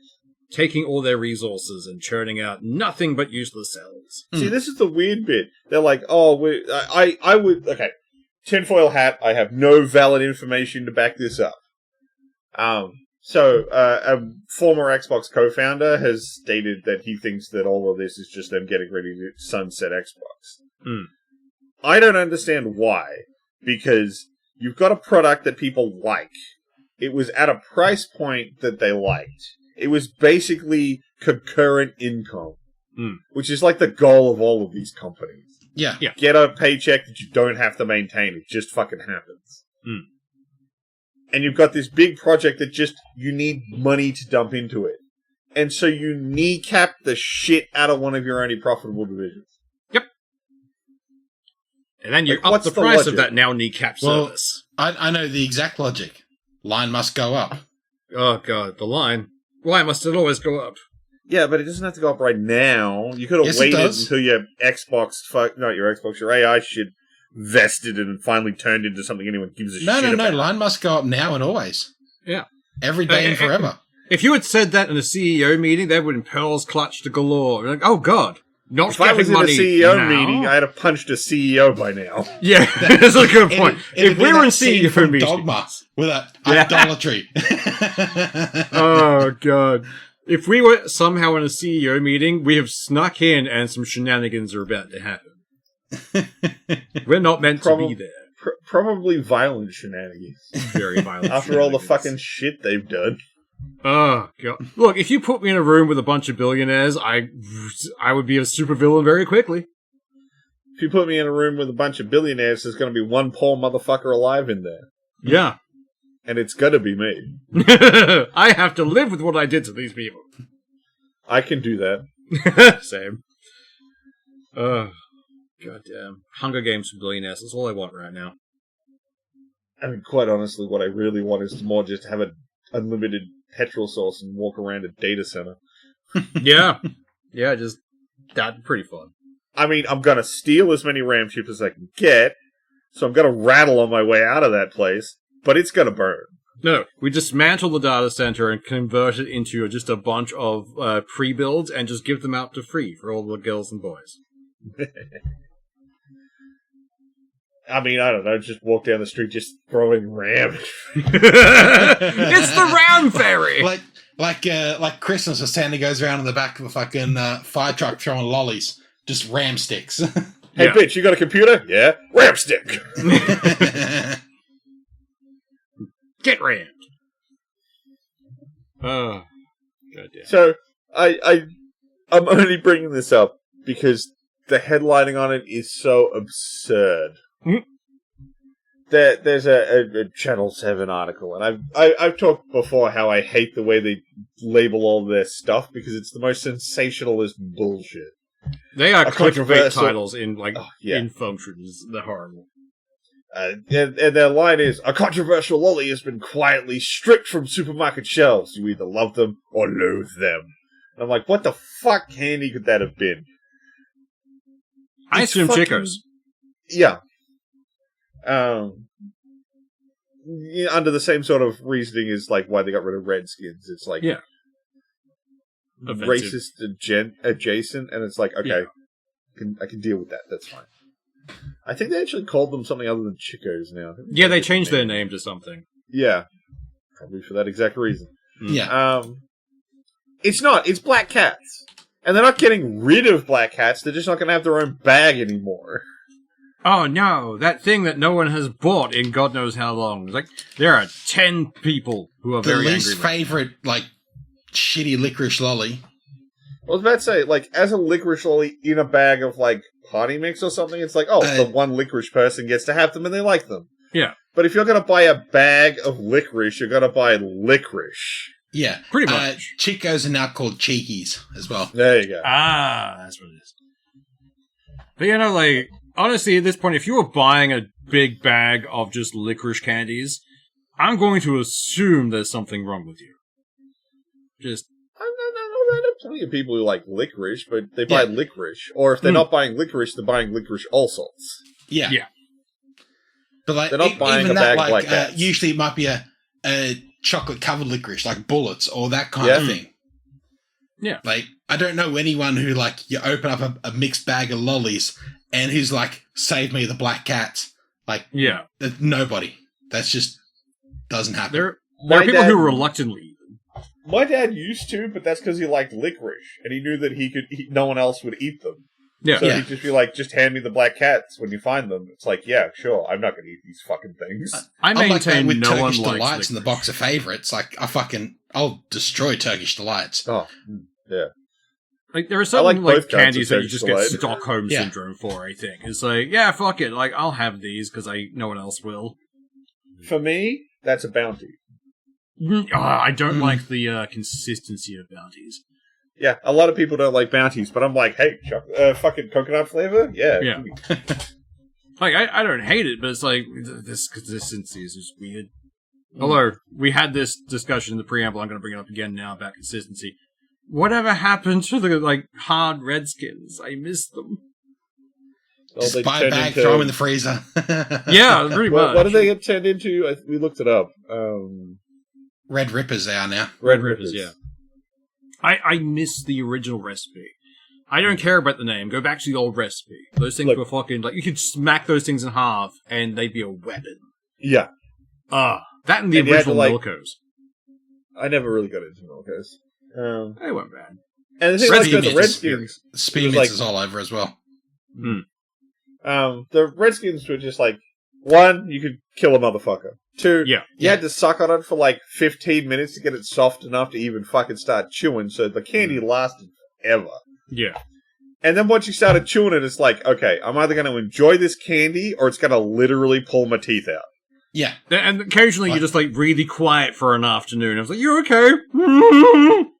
Speaker 3: Taking all their resources and churning out nothing but useless cells.
Speaker 2: See, this is the weird bit. They're like, oh, I would... Okay, tinfoil hat, I have no valid information to back this up. So, a former Xbox co-founder has stated that he thinks that all of this is just them getting ready to sunset Xbox. I don't understand why, because you've got a product that people like. It was at a price point that they liked. It was basically concurrent income, which is like the goal of all of these companies.
Speaker 4: Yeah.
Speaker 2: Get a paycheck that you don't have to maintain. It just fucking happens. And you've got this big project that just, you need money to dump into it. And so you kneecap the shit out of one of your only profitable divisions.
Speaker 3: Yep. And then you
Speaker 2: Like,
Speaker 3: up
Speaker 2: what's
Speaker 3: the
Speaker 2: the
Speaker 3: price
Speaker 2: logic?
Speaker 3: of that now kneecap
Speaker 4: Well,
Speaker 3: service.
Speaker 4: I know the exact logic. Line must go up.
Speaker 3: Oh, God, the line. Why must it always go up?
Speaker 2: Yeah, but it doesn't have to go up right now. You could have
Speaker 4: Yes, it
Speaker 2: waited
Speaker 4: does.
Speaker 2: until your Xbox, your AI shit vested and finally turned into something anyone gives a shit
Speaker 4: No.
Speaker 2: about.
Speaker 4: Line must go up now and always.
Speaker 3: Yeah.
Speaker 4: Every day and forever.
Speaker 3: If you had said that in a CEO meeting, they would have pearls clutched galore. Like, oh, God. Not
Speaker 2: If I was
Speaker 3: getting
Speaker 2: in a
Speaker 3: money
Speaker 2: CEO
Speaker 3: now.
Speaker 2: meeting, I'd have punched a CEO by now.
Speaker 3: Yeah, that's a good point.
Speaker 4: It'd
Speaker 3: If
Speaker 4: be
Speaker 3: we were
Speaker 4: that
Speaker 3: in
Speaker 4: scene
Speaker 3: CEO
Speaker 4: from
Speaker 3: meetings...
Speaker 4: Dogma with that
Speaker 3: Yeah.
Speaker 4: idolatry.
Speaker 3: Oh, God. If we were somehow in a CEO meeting, we have snuck in and some shenanigans are about to happen. We're not meant to be there.
Speaker 2: Probably violent shenanigans.
Speaker 3: Very violent.
Speaker 2: After all the
Speaker 3: shenanigans.
Speaker 2: fucking shit they've done.
Speaker 3: Oh, God. Look, if you put me in a room with a bunch of billionaires, I would be a supervillain very quickly.
Speaker 2: If you put me in a room with a bunch of billionaires, there's going to be one poor motherfucker alive in there.
Speaker 3: Yeah.
Speaker 2: And it's going to be me.
Speaker 3: I have to live with what I did to these people.
Speaker 2: I can do that.
Speaker 3: Same. Goddamn. Hunger Games for billionaires. That's all I want right now.
Speaker 2: I mean, quite honestly, what I really want is more just to have an unlimited petrol source and walk around a data center.
Speaker 3: Yeah. Yeah, just... That'd be pretty fun.
Speaker 2: I mean, I'm going to steal as many RAM chips as I can get, so I'm going to rattle on my way out of that place, but it's going to burn.
Speaker 3: No, we dismantle the data center and convert it into just a bunch of pre-builds and just give them out to free for all the girls and boys.
Speaker 2: I mean, I don't know, just walk down the street just throwing RAM.
Speaker 3: It's the RAM fairy!
Speaker 4: Like Christmas, a Santa goes around in the back of a fucking fire truck throwing lollies. Just ram sticks.
Speaker 2: Hey,
Speaker 3: Yeah.
Speaker 2: bitch, you got a computer? Yeah. RAM stick!
Speaker 3: Get rammed! Oh, goddamn.
Speaker 2: So, I'm only bringing this up because the headlining on it is so absurd.
Speaker 3: Mhm.
Speaker 2: There's a Channel 7 article, and I've talked before how I hate the way they label all their stuff because it's the most sensationalist bullshit.
Speaker 3: They are
Speaker 2: A
Speaker 3: clickbait
Speaker 2: controversial-
Speaker 3: titles in,
Speaker 2: yeah.
Speaker 3: in functions. They're horrible.
Speaker 2: And their line is, a controversial lolly has been quietly stripped from supermarket shelves. You either love them or loathe them. And I'm like, what the fuck candy could that have been?
Speaker 3: I
Speaker 2: It's
Speaker 3: assume
Speaker 2: fucking-
Speaker 3: Chicos.
Speaker 2: Yeah. Under the same sort of reasoning as like why they got rid of Redskins. It's like
Speaker 3: Yeah. Offensive.
Speaker 2: racist adjacent, and it's like, okay,
Speaker 3: Yeah.
Speaker 2: I can deal with that. That's fine. I think they actually called them something other than Chicos now. I think
Speaker 3: Yeah, they
Speaker 2: changed
Speaker 3: changed their name to something.
Speaker 2: Yeah, probably for that exact reason.
Speaker 4: Yeah.
Speaker 2: It's not. It's black cats, and they're not getting rid of black cats. They're just not going to have their own bag anymore.
Speaker 3: Oh no, that thing that no one has bought in God knows how long. It's like, there are 10 people who are
Speaker 4: The
Speaker 3: very
Speaker 4: least
Speaker 3: angry. about it.
Speaker 4: favorite, shitty licorice lolly.
Speaker 2: I was about to say, like, as a licorice lolly in a bag of, like, party mix or something, it's like, oh, the one licorice person gets to have them and they like them.
Speaker 3: Yeah.
Speaker 2: But if you're going to buy a bag of licorice, you're going to buy licorice.
Speaker 4: Yeah.
Speaker 3: Pretty much.
Speaker 4: Chicos are now called cheekies as well.
Speaker 2: There you go.
Speaker 3: Ah, that's what it is. But honestly, at this point, if you were buying a big bag of just licorice candies, I'm going to assume there's something wrong with you. Just,
Speaker 2: I know plenty of people who like licorice, but they buy licorice. Or if they're not buying licorice, they're buying licorice all sorts.
Speaker 4: Yeah.
Speaker 3: Yeah.
Speaker 4: But like,
Speaker 2: They're not buying
Speaker 4: even
Speaker 2: a
Speaker 4: that,
Speaker 2: bag of
Speaker 4: like,
Speaker 2: Black Cats.
Speaker 4: usually it might be a chocolate covered licorice, like Bullets or that kind of thing.
Speaker 3: Yeah.
Speaker 4: Like, I don't know anyone who, like, you open up a mixed bag of lollies and who's like, save me the Black Cats. Like,
Speaker 3: Yeah.
Speaker 4: Nobody. That's just doesn't happen.
Speaker 3: There are
Speaker 2: My
Speaker 3: people
Speaker 2: dad-
Speaker 3: who reluctantly.
Speaker 2: My dad used to, but that's because he liked licorice, and he knew that no one else would eat them.
Speaker 3: Yeah.
Speaker 2: So
Speaker 4: Yeah.
Speaker 2: he'd just be like, just hand me the Black Cats when you find them. It's like, yeah, sure, I'm not going to eat these fucking things.
Speaker 3: I
Speaker 4: I'm like that
Speaker 3: maintain
Speaker 4: with
Speaker 3: no one
Speaker 4: Turkish
Speaker 3: likes
Speaker 4: Delights in the
Speaker 3: licorice.
Speaker 4: box of favourites. Like, I'll destroy Turkish Delights.
Speaker 2: Oh, yeah.
Speaker 3: Like, there are
Speaker 2: like
Speaker 3: certain
Speaker 2: both kinds
Speaker 3: candies
Speaker 2: of
Speaker 3: that you just
Speaker 2: Turkish
Speaker 3: get
Speaker 2: Delight.
Speaker 3: Stockholm
Speaker 4: Yeah.
Speaker 3: syndrome for. I think it's like, yeah, fuck it. Like, I'll have these because no one else will.
Speaker 2: For me, that's a bounty.
Speaker 3: I don't like the consistency of bounties.
Speaker 2: Yeah, a lot of people don't like bounties, but I'm like, hey, fucking coconut flavor? Yeah.
Speaker 3: Yeah. Like, I don't hate it, but it's like, this consistency is just weird. Although, we had this discussion in the preamble, I'm going to bring it up again now about consistency. Whatever happened to the, like, hard Redskins? I miss them.
Speaker 2: Well,
Speaker 4: Just
Speaker 2: they
Speaker 4: buy a
Speaker 2: turned
Speaker 4: bag,
Speaker 2: into-
Speaker 4: throw them in the freezer.
Speaker 3: Yeah, pretty
Speaker 2: Well,
Speaker 3: much.
Speaker 2: what did they get turned into? We looked it up.
Speaker 4: Red Rippers they are now.
Speaker 2: Red
Speaker 3: Rippers,
Speaker 2: Rippers.
Speaker 3: yeah. I miss the original recipe. I don't care about the name. Go back to the old recipe. Those things
Speaker 2: Look.
Speaker 3: were fucking, like, you could smack those things in half and they'd be a weapon.
Speaker 2: Yeah.
Speaker 3: That and the
Speaker 2: And you had to,
Speaker 3: original
Speaker 2: like-
Speaker 3: Milkos.
Speaker 2: I never really got into Milkos.
Speaker 3: They weren't bad.
Speaker 2: And the thing
Speaker 4: Redskins
Speaker 2: like the
Speaker 4: is-
Speaker 2: Redskins,
Speaker 4: Spear
Speaker 2: It was
Speaker 4: Mints
Speaker 2: like-
Speaker 4: is all over as well.
Speaker 2: the Redskins were just like, one, you could kill a motherfucker. Two,
Speaker 3: Yeah.
Speaker 2: you had to suck on it for like 15 minutes to get it soft enough to even fucking start chewing, so the candy lasted forever.
Speaker 3: Yeah.
Speaker 2: And then once you started chewing it, it's like, okay, I'm either going to enjoy this candy or it's going to literally pull my teeth out.
Speaker 4: Yeah.
Speaker 3: And occasionally you're just, like, really quiet for an afternoon. I was like, you okay?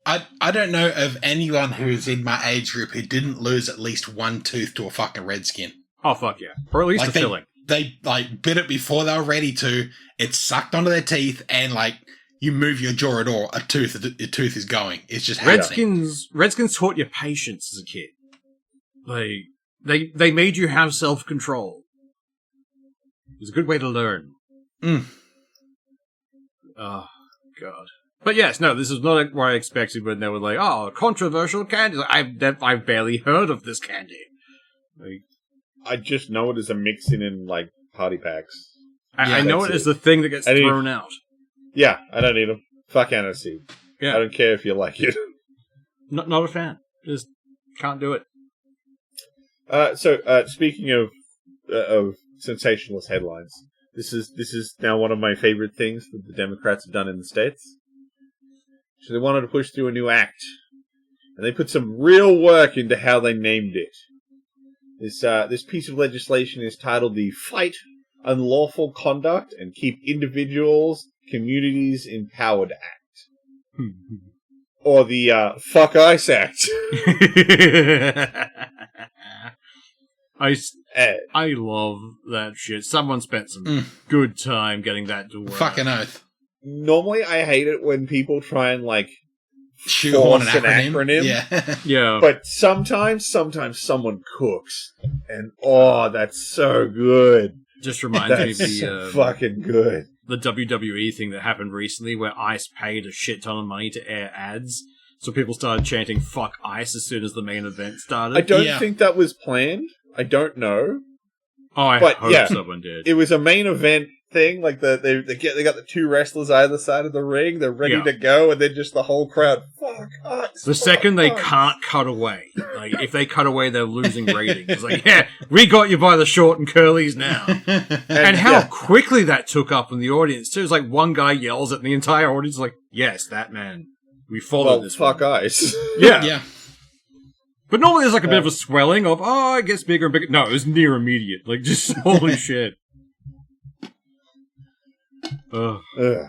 Speaker 4: I don't know of anyone who's in my age group who didn't lose at least one tooth to a fucking Redskin.
Speaker 3: Oh, fuck yeah. Or at least
Speaker 4: Like
Speaker 3: the filling.
Speaker 4: They like bit it before they were ready to. It sucked onto their teeth, and like you move your jaw at all, your tooth is going. It's just happening.
Speaker 3: Redskins taught you patience as a kid. They made you have self-control. It was a good way to learn.
Speaker 4: Mm.
Speaker 3: Oh, God. But yes, no, this is not what I expected when they were like, oh, controversial candy. Like, I've barely heard of this candy. Like,
Speaker 2: I just know it as a mix-in in, like, party packs.
Speaker 3: I know
Speaker 2: that's
Speaker 3: it as
Speaker 2: it.
Speaker 3: the thing that gets
Speaker 2: I didn't-
Speaker 3: thrown out.
Speaker 2: Yeah, I don't need them. Fuck Aniseed.
Speaker 3: Yeah.
Speaker 2: I don't care if you like it.
Speaker 3: Not a fan. Just can't do it.
Speaker 2: So, speaking of sensationalist headlines, this is now one of my favorite things that the Democrats have done in the States. So they wanted to push through a new act, and they put some real work into how they named it. This piece of legislation is titled the Fight Unlawful Conduct and Keep Individuals, Communities Empowered Act. Or the Fuck ICE Act.
Speaker 3: I love that shit. Someone spent some good time getting that to work.
Speaker 4: Fucking oath.
Speaker 2: Normally I hate it when people try and, like,
Speaker 4: Shoehorn an
Speaker 2: force an
Speaker 4: acronym.
Speaker 2: acronym.
Speaker 4: Yeah.
Speaker 3: Yeah.
Speaker 2: But sometimes someone cooks. And, oh, that's so good.
Speaker 3: Just reminds me of
Speaker 2: That's
Speaker 3: the
Speaker 2: fucking good.
Speaker 3: the WWE thing that happened recently where ICE paid a shit ton of money to air ads. So people started chanting fuck ICE as soon as the main event started.
Speaker 2: I don't
Speaker 4: Yeah.
Speaker 2: think that was planned. I don't know.
Speaker 3: Oh, I
Speaker 2: but,
Speaker 3: hope
Speaker 2: yeah.
Speaker 3: someone did.
Speaker 2: It was a main event thing. Like, they got the two wrestlers either side of the ring. They're ready
Speaker 3: Yeah.
Speaker 2: to go. And then just the whole crowd, fuck ICE.
Speaker 3: The
Speaker 2: fuck
Speaker 3: second they
Speaker 2: ICE.
Speaker 3: can't cut away. Like, if they cut away, they're losing ratings. It's like, yeah, we got you by the short and curlies now. And how
Speaker 2: yeah.
Speaker 3: quickly that took up in the audience, too. It's like one guy yells at the entire audience, like, yes, that man. We followed
Speaker 2: Well,
Speaker 3: this
Speaker 2: fuck
Speaker 3: one.
Speaker 2: ICE.
Speaker 3: Yeah.
Speaker 4: Yeah.
Speaker 3: But normally there's like a bit of a swelling of, oh, it gets bigger and bigger. No, it was near immediate. Like, just holy shit. Ugh.
Speaker 2: Ugh.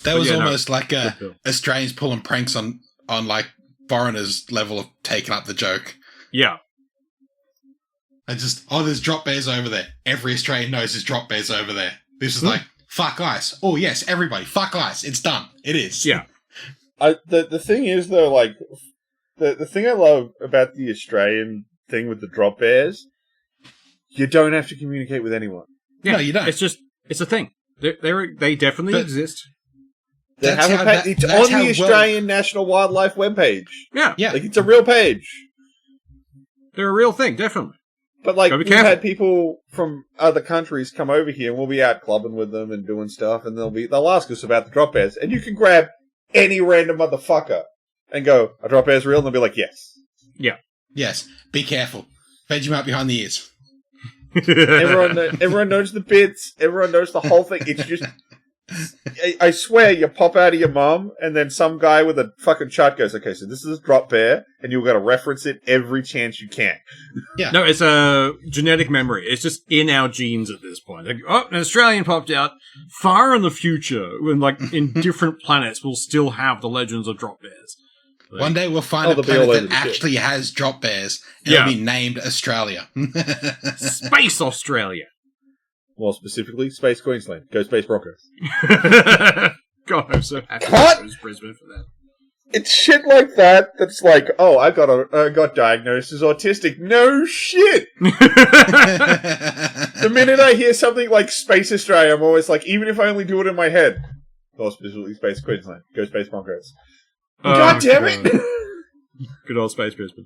Speaker 4: That was
Speaker 3: yeah, no.
Speaker 4: almost like
Speaker 3: Good film.
Speaker 4: Australians pulling pranks on like foreigners level of taking up the joke.
Speaker 3: Yeah.
Speaker 4: I just, there's drop bears over there. Every Australian knows there's drop bears over there. This is like, fuck ICE. Oh yes, everybody, fuck ICE. It's done. It is.
Speaker 3: Yeah.
Speaker 2: The thing is, though, like, the thing I love about the Australian thing with the drop bears, you don't have to communicate with anyone.
Speaker 3: Yeah.
Speaker 4: No, you don't.
Speaker 3: It's It's a thing. They definitely exist.
Speaker 2: It's on the Australian National Wildlife webpage.
Speaker 3: Yeah.
Speaker 2: Like, it's a real page.
Speaker 3: They're a real thing, definitely.
Speaker 2: But, like, we've had people from other countries come over here, and we'll be out clubbing with them and doing stuff, and they'll ask us about the drop bears, and you can grab any random motherfucker and go, "Are drop bears real?" And they'll be like, "Yes."
Speaker 3: Yeah.
Speaker 4: Yes. Be careful. Vegemite behind the ears.
Speaker 2: Everyone knows the bits. Everyone knows the whole thing. It's just... I swear, you pop out of your mum, and then some guy with a fucking chart goes, "Okay, so this is a drop bear, and you've got to reference it every chance you can."
Speaker 4: Yeah.
Speaker 3: No, it's a genetic memory. It's just in our genes at this point. Like, oh, an Australian popped out. Far in the future, when like in different planets, we'll still have the legends of drop bears. Like,
Speaker 4: one day we'll find a planet that actually has drop bears, and it'll be named Australia.
Speaker 3: Space Australia.
Speaker 2: More specifically, Space Queensland. Go Space Broncos.
Speaker 3: God, I'm so happy
Speaker 2: What?
Speaker 3: to Brisbane for that.
Speaker 2: It's shit like that that's like, oh, I got diagnosed as autistic. No shit! The minute I hear something like Space Australia, I'm always like, even if I only do it in my head, more specifically Space Queensland. Go Space Broncos. God damn it!
Speaker 3: Good old Space Brisbane.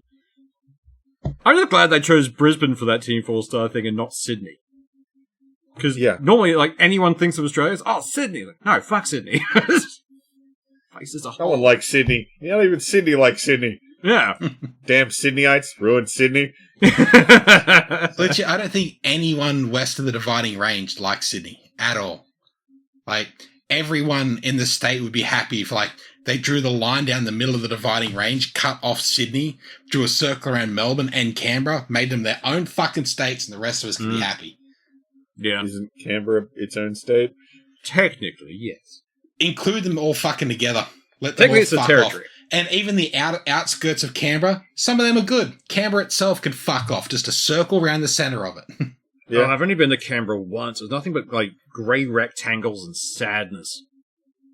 Speaker 3: I'm just glad they chose Brisbane for that Team 4-star thing and not Sydney. Because normally, like, anyone thinks of Australia as, oh, Sydney. Like, no, fuck Sydney. Places are
Speaker 2: no one likes Sydney. Not even Sydney likes Sydney.
Speaker 3: Yeah.
Speaker 2: Damn Sydneyites ruined Sydney.
Speaker 4: Legit, I don't think anyone west of the Dividing Range likes Sydney at all. Like, everyone in the state would be happy if, like, they drew the line down the middle of the Dividing Range, cut off Sydney, drew a circle around Melbourne and Canberra, made them their own fucking states, and the rest of us can be happy.
Speaker 3: Yeah.
Speaker 2: Isn't Canberra its own state?
Speaker 3: Technically, yes.
Speaker 4: Include them all fucking together. Let them
Speaker 3: Technically,
Speaker 4: all
Speaker 3: it's a
Speaker 4: fuck
Speaker 3: territory.
Speaker 4: off. And even the outskirts of Canberra, some of them are good. Canberra itself can fuck off. Just a circle around the centre of it.
Speaker 3: Yeah. I've only been to Canberra once. There's nothing but, like, grey rectangles and sadness.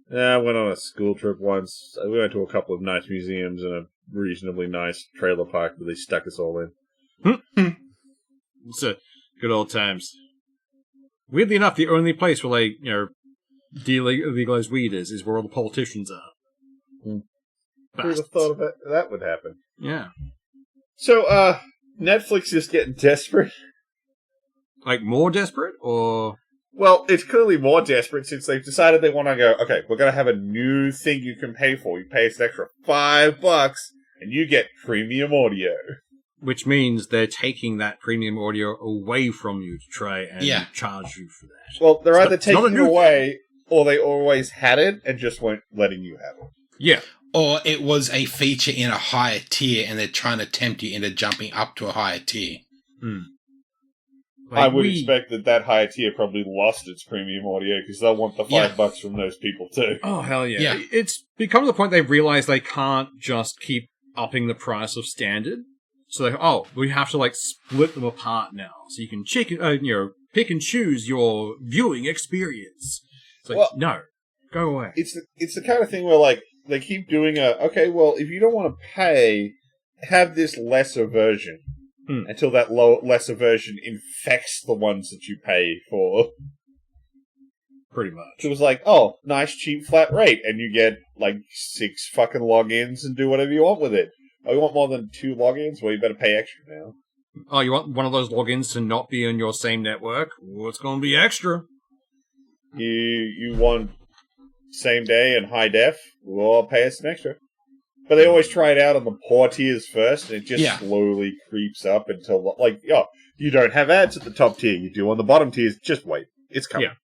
Speaker 2: Yeah, I went on a school trip once. We went to a couple of nice museums and a reasonably nice trailer park that they stuck us all in.
Speaker 3: It's a good old times. Weirdly enough, the only place where they, delegalize weed is where all the politicians are.
Speaker 2: Who would have thought of that would happen?
Speaker 3: Yeah.
Speaker 2: So, Netflix is getting desperate.
Speaker 3: Like, more desperate, or...?
Speaker 2: Well, it's clearly more desperate since they've decided they want to go, okay, we're going to have a new thing you can pay for. You pay us an extra $5, and you get premium audio.
Speaker 3: Which means they're taking that premium audio away from you to try and charge you for that.
Speaker 2: Well, they're either taking it away, or they always had it and just weren't letting you have it.
Speaker 3: Yeah.
Speaker 4: Or it was a feature in a higher tier, and they're trying to tempt you into jumping up to a higher tier.
Speaker 3: Like
Speaker 2: I would expect that higher tier probably lost its premium audio because they'll want the $5 from those people too.
Speaker 3: Oh, hell yeah. It's become to the point they realize they can't just keep upping the price of standard. So we have to like split them apart now, so you can pick and choose your viewing experience. It's like, no, go away.
Speaker 2: It's the kind of thing where like they keep doing if you don't want to pay, have this lesser version until that lesser version infects the ones that you pay for.
Speaker 3: Pretty much.
Speaker 2: So it was like, oh, nice cheap flat rate, and you get like 6 fucking logins and do whatever you want with it. Oh, you want more than 2 logins? Well, you better pay extra now.
Speaker 3: Oh, you want one of those logins to not be on your same network? Well, it's going to be extra.
Speaker 2: You want same day and high def? Well, pay us some extra. But they always try it out on the poor tiers first, and it just slowly creeps up until, you don't have ads at the top tier. You do on the bottom tiers. Just wait. It's coming.
Speaker 3: Yeah.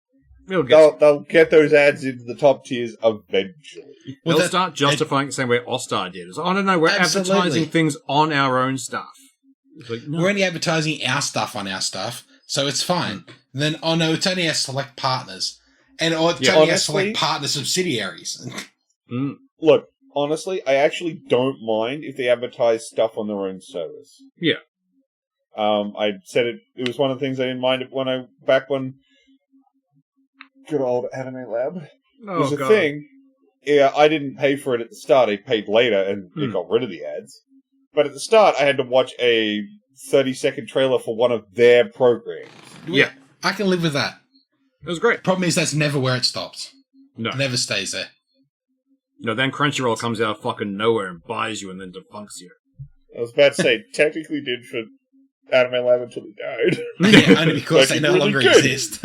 Speaker 2: They'll get those ads into the top tiers eventually.
Speaker 3: They'll start justifying it the same way All-Star did. It's like, oh, no, we're advertising things on our own stuff. It's like, no.
Speaker 4: We're only advertising our stuff on our stuff, so it's fine. And then, oh no, it's only our select partners. Or it's only our select partner subsidiaries.
Speaker 2: Look, honestly, I actually don't mind if they advertise stuff on their own service.
Speaker 3: Yeah.
Speaker 2: I said it was one of the things I didn't mind back when good old Anime Lab was a thing. Yeah, I didn't pay for it at the start. I paid later, and it got rid of the ads. But at the start, I had to watch a 30-second trailer for one of their programs.
Speaker 4: Yeah, I can live with that.
Speaker 3: It was great.
Speaker 4: Problem is, that's never where it stops.
Speaker 3: No.
Speaker 4: It never stays there.
Speaker 3: No, then Crunchyroll comes out of fucking nowhere and buys you and then defunks you.
Speaker 2: I was about to say, technically did for Anime Lab until he died.
Speaker 4: Yeah, only because they
Speaker 2: Fucking
Speaker 4: no
Speaker 2: really
Speaker 4: longer
Speaker 2: good.
Speaker 4: exist.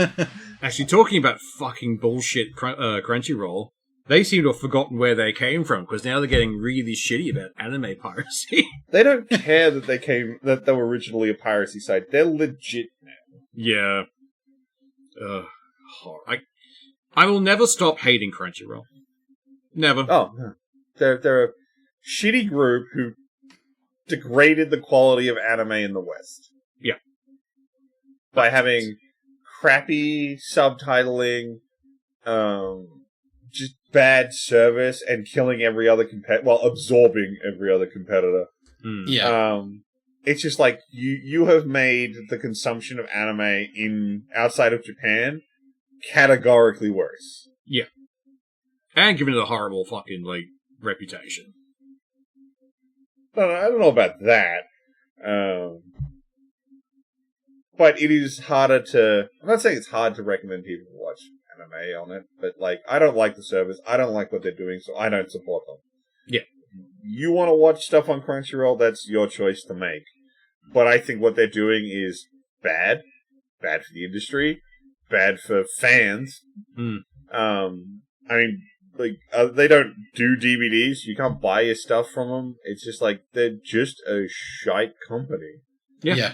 Speaker 3: Actually, talking about fucking bullshit Crunchyroll, they seem to have forgotten where they came from, because now they're getting really shitty about anime piracy.
Speaker 2: They don't care that they were originally a piracy site. They're legit now.
Speaker 3: Yeah. I will never stop hating Crunchyroll. Never.
Speaker 2: Oh, no. They're a shitty group who degraded the quality of anime in the West.
Speaker 3: Yeah.
Speaker 2: By having crappy subtitling, just bad service, and killing every other absorbing every other competitor.
Speaker 4: Yeah.
Speaker 2: It's just like you have made the consumption of anime outside of Japan categorically worse.
Speaker 3: Yeah. And given it a horrible fucking, reputation.
Speaker 2: I don't know about that. But it is harder to... I'm not saying it's hard to recommend people watch anime on it, but, I don't like the service. I don't like what they're doing, so I don't support them.
Speaker 3: Yeah.
Speaker 2: You want to watch stuff on Crunchyroll, that's your choice to make. But I think what they're doing is bad. Bad for the industry. Bad for fans. They don't do DVDs. You can't buy your stuff from them. It's just they're just a shite company.
Speaker 3: Yeah.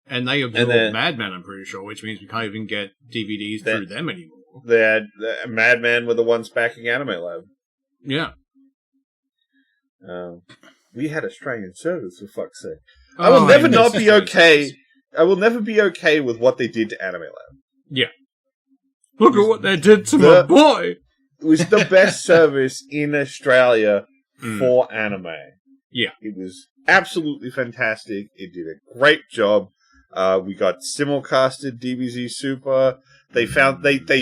Speaker 3: And they absorbed Madman, I'm pretty sure, which means we can't even get DVDs through them anymore.
Speaker 2: The Madman were the ones backing Anime Lab.
Speaker 3: Yeah.
Speaker 2: We had Australian service, for fuck's sake.
Speaker 3: Oh,
Speaker 2: I will never not be okay. I will never be okay with what they did to Anime Lab.
Speaker 3: Yeah. Look at what they did to my boy!
Speaker 2: It was the best service in Australia for anime.
Speaker 3: Yeah.
Speaker 2: It was absolutely fantastic. It did a great job. We got simulcasted DBZ Super. They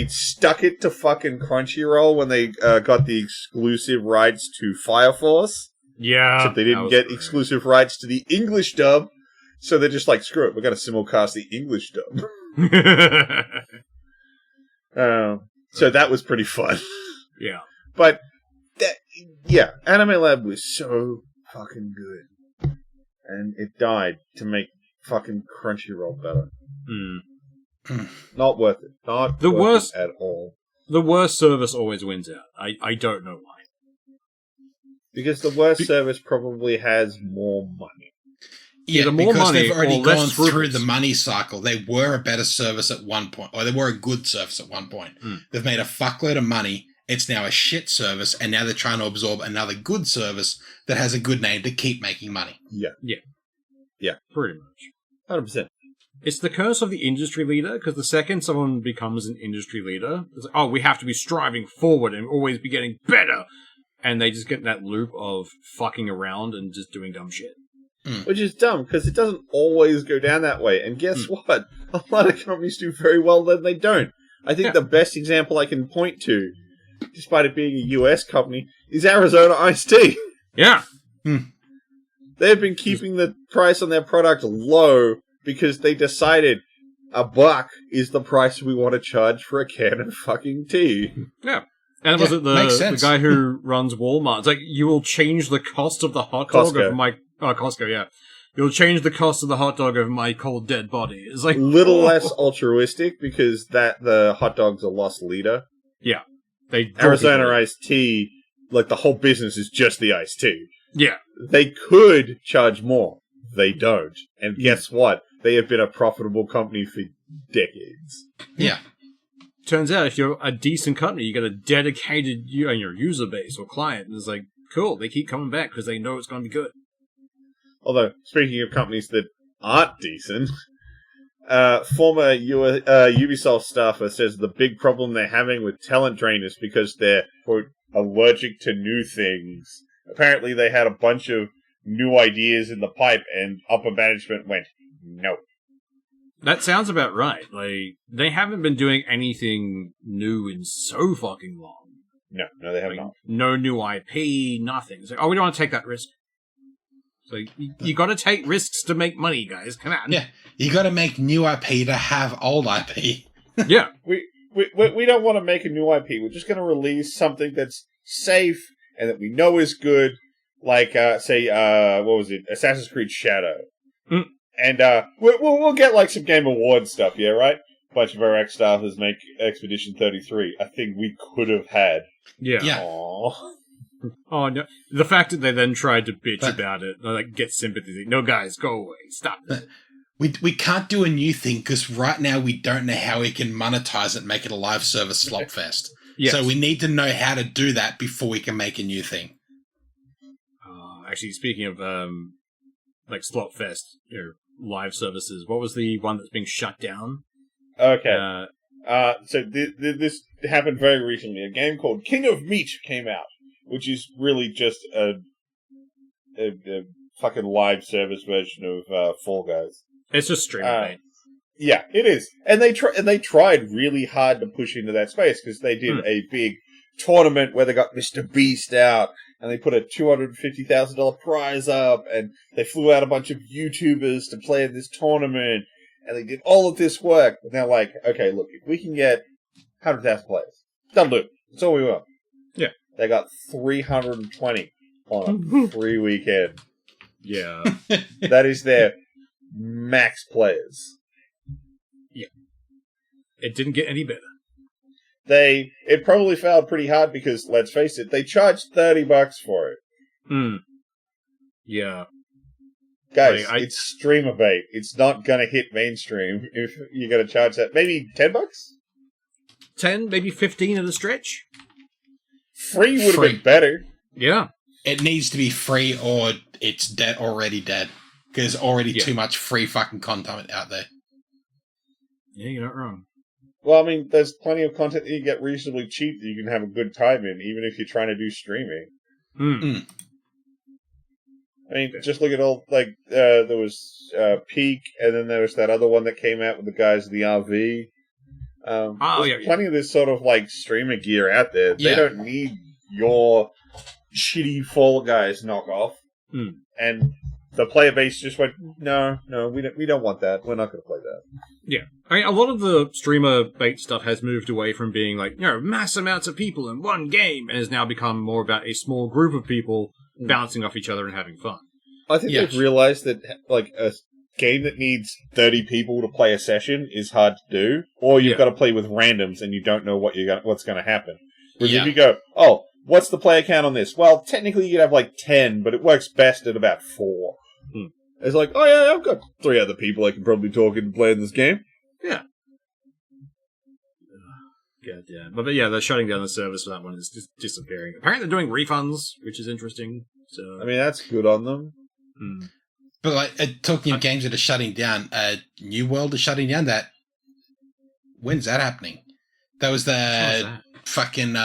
Speaker 2: stuck it to fucking Crunchyroll when they got the exclusive rights to Fire Force.
Speaker 3: Yeah.
Speaker 2: Except they didn't get exclusive rights to the English dub. So they're just like, screw it, we're going to simulcast the English dub. So that was pretty fun.
Speaker 3: Yeah.
Speaker 2: But, Anime Lab was so fucking good. And it died to make fucking Crunchyroll better. Not worth it. Not worth it at all.
Speaker 3: The worst service always wins out. I don't know why.
Speaker 2: Because the worst service probably has more money.
Speaker 4: Yeah,
Speaker 3: more
Speaker 4: because
Speaker 3: money
Speaker 4: they've already
Speaker 3: or less
Speaker 4: gone through
Speaker 3: scruples.
Speaker 4: the money cycle. They were a better service at one point, or they were a good service at one point. They've made a fuckload of money. It's now a shit service, and now they're trying to absorb another good service that has a good name to keep making money.
Speaker 2: Yeah.
Speaker 3: Pretty much.
Speaker 2: 100%.
Speaker 3: It's the curse of the industry leader, because the second someone becomes an industry leader, it's like, we have to be striving forward and always be getting better. And they just get in that loop of fucking around and just doing dumb shit.
Speaker 2: Which is dumb, because it doesn't always go down that way. And guess what? A lot of companies do very well, then they don't. I think the best example I can point to, despite it being a US company, is Arizona Iced Tea.
Speaker 3: Yeah.
Speaker 2: They've been keeping the price on their product low because they decided $1 is the price we want to charge for a can of fucking tea.
Speaker 3: Yeah. And was it the guy who runs Walmart? It's like, you will change the cost of the hot dog of my... Oh, Costco, yeah. You'll change the cost of the hot dog of my cold, dead body. It's like...
Speaker 2: Little less altruistic, because the hot dog's a lost leader.
Speaker 3: Yeah.
Speaker 2: Arizona Iced Tea, the whole business is just the iced tea.
Speaker 3: Yeah.
Speaker 2: They could charge more. They don't. And guess what? They have been a profitable company for decades.
Speaker 4: Yeah.
Speaker 3: Turns out, if you're a decent company, you got a dedicated user base or client, and it's like, cool, they keep coming back because they know it's going to be good.
Speaker 2: Although, speaking of companies that aren't decent, former Ubisoft staffer says the big problem they're having with talent drain is because they're, quote, allergic to new things. Apparently they had a bunch of new ideas in the pipe, and upper management went, no.
Speaker 3: That sounds about right. They haven't been doing anything new in so fucking long.
Speaker 2: No, they have not.
Speaker 3: No new IP, nothing. It's like, we don't want to take that risk. So you got to take risks to make money, guys. Come on.
Speaker 4: Yeah, you got to make new IP to have old IP.
Speaker 3: Yeah.
Speaker 2: We don't want to make a new IP. We're just going to release something that's safe and that we know is good. Like, say, what was it? Assassin's Creed Shadow.
Speaker 3: Mm.
Speaker 2: And we'll get like some Game Awards stuff, yeah, right? A bunch of our ex-staffers make Expedition 33. I think we could have had.
Speaker 3: Yeah.
Speaker 4: Yeah.
Speaker 2: Aww.
Speaker 3: Oh, no. The fact that they then tried to bitch about it, like, get sympathy. No, guys, go away. Stop it.
Speaker 4: We can't do a new thing because right now we don't know how we can monetize it and make it a live service slop fest.
Speaker 3: Yes.
Speaker 4: So we need to know how to do that before we can make a new thing.
Speaker 3: Actually, speaking of, like, Slotfest, live services, what was the one that's being shut down?
Speaker 2: Okay. So this happened very recently. A game called King of Meat came out, which is really just a fucking live service version of Fall Guys.
Speaker 3: It's just streaming, mate.
Speaker 2: Yeah, it is, and they tried really hard to push into that space because they did a big tournament where they got Mr. Beast out, and they put a $250,000 prize up, and they flew out a bunch of YouTubers to play in this tournament, and they did all of this work. And they're like, okay, look, if we can get 100,000 players, that'll do. That's all we want.
Speaker 3: Yeah,
Speaker 2: they got 320 on a free weekend.
Speaker 3: Yeah,
Speaker 2: that is their max players.
Speaker 3: Yeah, it didn't get any better.
Speaker 2: It probably failed pretty hard because, let's face it, they charged $30 for it.
Speaker 3: Yeah.
Speaker 2: Guys, it's streamer bait. It's not gonna hit mainstream if you're gonna charge that. Maybe $10?
Speaker 3: 10, maybe 15 at a stretch.
Speaker 2: Free would have been better.
Speaker 3: Yeah.
Speaker 4: It needs to be free or it's already dead. Because there's already too much free fucking content out there.
Speaker 3: Yeah, you're not wrong.
Speaker 2: Well, I mean, there's plenty of content that you get reasonably cheap that you can have a good time in, even if you're trying to do streaming. I mean, just look at all, like, there was Peak, and then there was that other one that came out with the guys of the RV. There's plenty of this sort of, like, streamer gear out there. They don't need your shitty Fall Guys knockoff. And the player base just went, no, we don't want that. We're not going to play that.
Speaker 3: Yeah. I mean, a lot of the streamer bait stuff has moved away from being like, mass amounts of people in one game, and has now become more about a small group of people bouncing off each other and having fun. I think
Speaker 2: they've realized that, like, a game that needs 30 people to play a session is hard to do, or you've got to play with randoms and you don't know what's going to happen. Whereas if you go, what's the player count on this? Well, technically you'd have like 10, but it works best at about 4. It's like, I've got 3 other people I can probably talk into playing this game.
Speaker 3: Yeah. God, yeah. But yeah, they're shutting down the service for that one. It's just disappearing. Apparently they're doing refunds, which is interesting. So
Speaker 2: I mean, that's good on them.
Speaker 4: But like talking of games that are shutting down, New World is shutting down. When's that happening? That was the fucking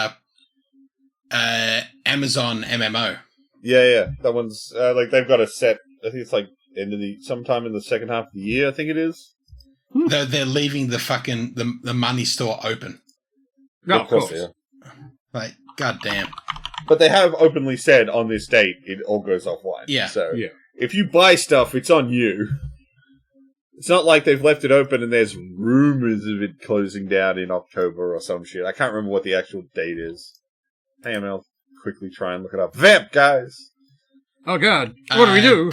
Speaker 4: Amazon MMO.
Speaker 2: Yeah. That one's like they've got a set. I think it's like sometime in the second half of the year. I think it is.
Speaker 4: They're leaving the fucking the money store open.
Speaker 3: No, of course.
Speaker 2: Yeah.
Speaker 4: Like, goddamn.
Speaker 2: But they have openly said on this date it all goes offline.
Speaker 4: Yeah.
Speaker 2: So if you buy stuff, it's on you. It's not like they've left it open and there's rumors of it closing down in October or some shit. I can't remember what the actual date is. Hang on, I'll quickly try and look it up. Vamp, guys!
Speaker 3: Oh, God. What do we do?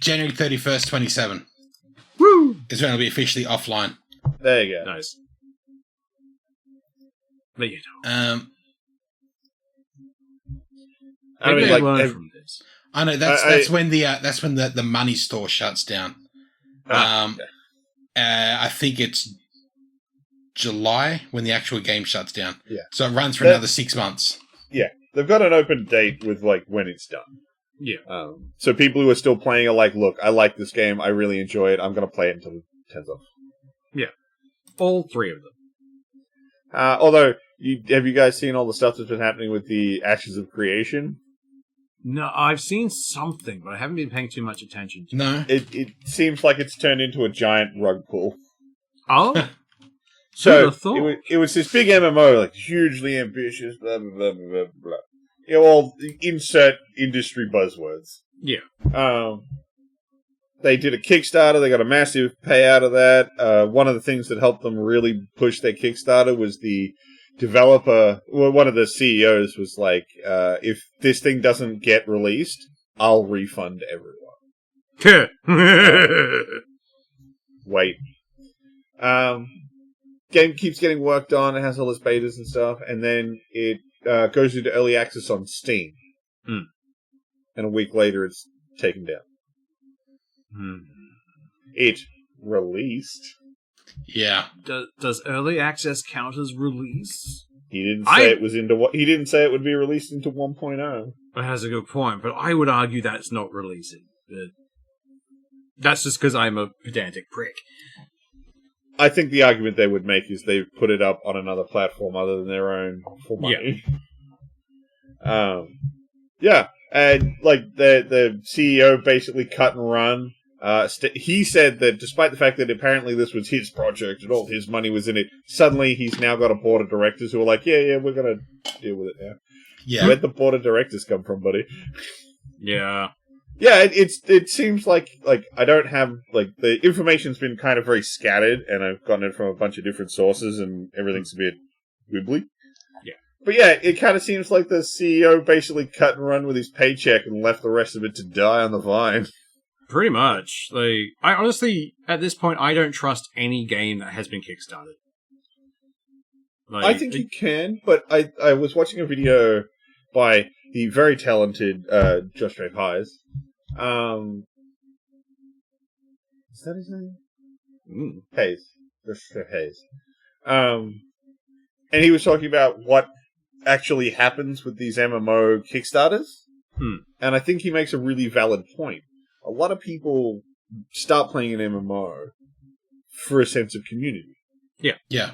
Speaker 4: January 31st, 27.
Speaker 3: Woo!
Speaker 4: Is when it'll be officially offline.
Speaker 2: There you go.
Speaker 3: Nice. There you go.
Speaker 2: I mean, like,
Speaker 3: from this.
Speaker 4: I know that's when the money store shuts down. I think it's July when the actual game shuts down.
Speaker 2: Yeah.
Speaker 4: So it runs for another 6 months.
Speaker 2: Yeah. They've got an open date with, like, when it's done.
Speaker 3: Yeah.
Speaker 2: So people who are still playing are like, look, I like this game. I really enjoy it. I'm going to play it until it turns off.
Speaker 3: Yeah. All 3 of them.
Speaker 2: Although, have you guys seen all the stuff that's been happening with the Ashes of Creation?
Speaker 3: No, I've seen something, but I haven't been paying too much attention to it.
Speaker 4: No.
Speaker 2: It seems like it's turned into a giant rug pull.
Speaker 3: Oh?
Speaker 2: So, it was this big MMO, like, hugely ambitious, blah, blah, blah, blah, blah. You know, all insert industry buzzwords.
Speaker 3: Yeah.
Speaker 2: they did a Kickstarter. They got a massive payout of that. One of the things that helped them really push their Kickstarter was the developer. Well, one of the CEOs was like, if this thing doesn't get released, I'll refund everyone. Wait. Game keeps getting worked on. It has all its betas and stuff. And then it goes into early access on Steam. And a week later, it's taken down. It released.
Speaker 4: Yeah.
Speaker 3: Does early access count as release?
Speaker 2: He didn't say it was into what. He didn't say it would be released into 1.0.
Speaker 3: That has a good point, but I would argue that's not releasing. That's just because I'm a pedantic prick.
Speaker 2: I think the argument they would make is they've put it up on another platform other than their own for money. Yeah, and like the CEO basically cut and run. He said that despite the fact that apparently this was his project and all his money was in it, suddenly he's now got a board of directors who are like, yeah, we're going to deal with it now.
Speaker 4: Yeah.
Speaker 2: Where'd the board of directors come from, buddy?
Speaker 3: Yeah.
Speaker 2: Yeah, it seems like I don't have, like, the information's been kind of very scattered, and I've gotten it from a bunch of different sources, and everything's a bit wibbly.
Speaker 3: Yeah.
Speaker 2: But yeah, it kind of seems like the CEO basically cut and run with his paycheck and left the rest of it to die on the vine.
Speaker 3: Pretty much. Like, I honestly, at this point, I don't trust any game that has been kickstarted. Like,
Speaker 2: I think you can, but I was watching a video by the very talented Josh J. Pies. Is that his name? Hayes. Josh J. Hayes. And he was talking about what actually happens with these MMO Kickstarters. And I think he makes a really valid point. A lot of people start playing an MMO for a sense of community.
Speaker 3: Yeah.
Speaker 4: Yeah.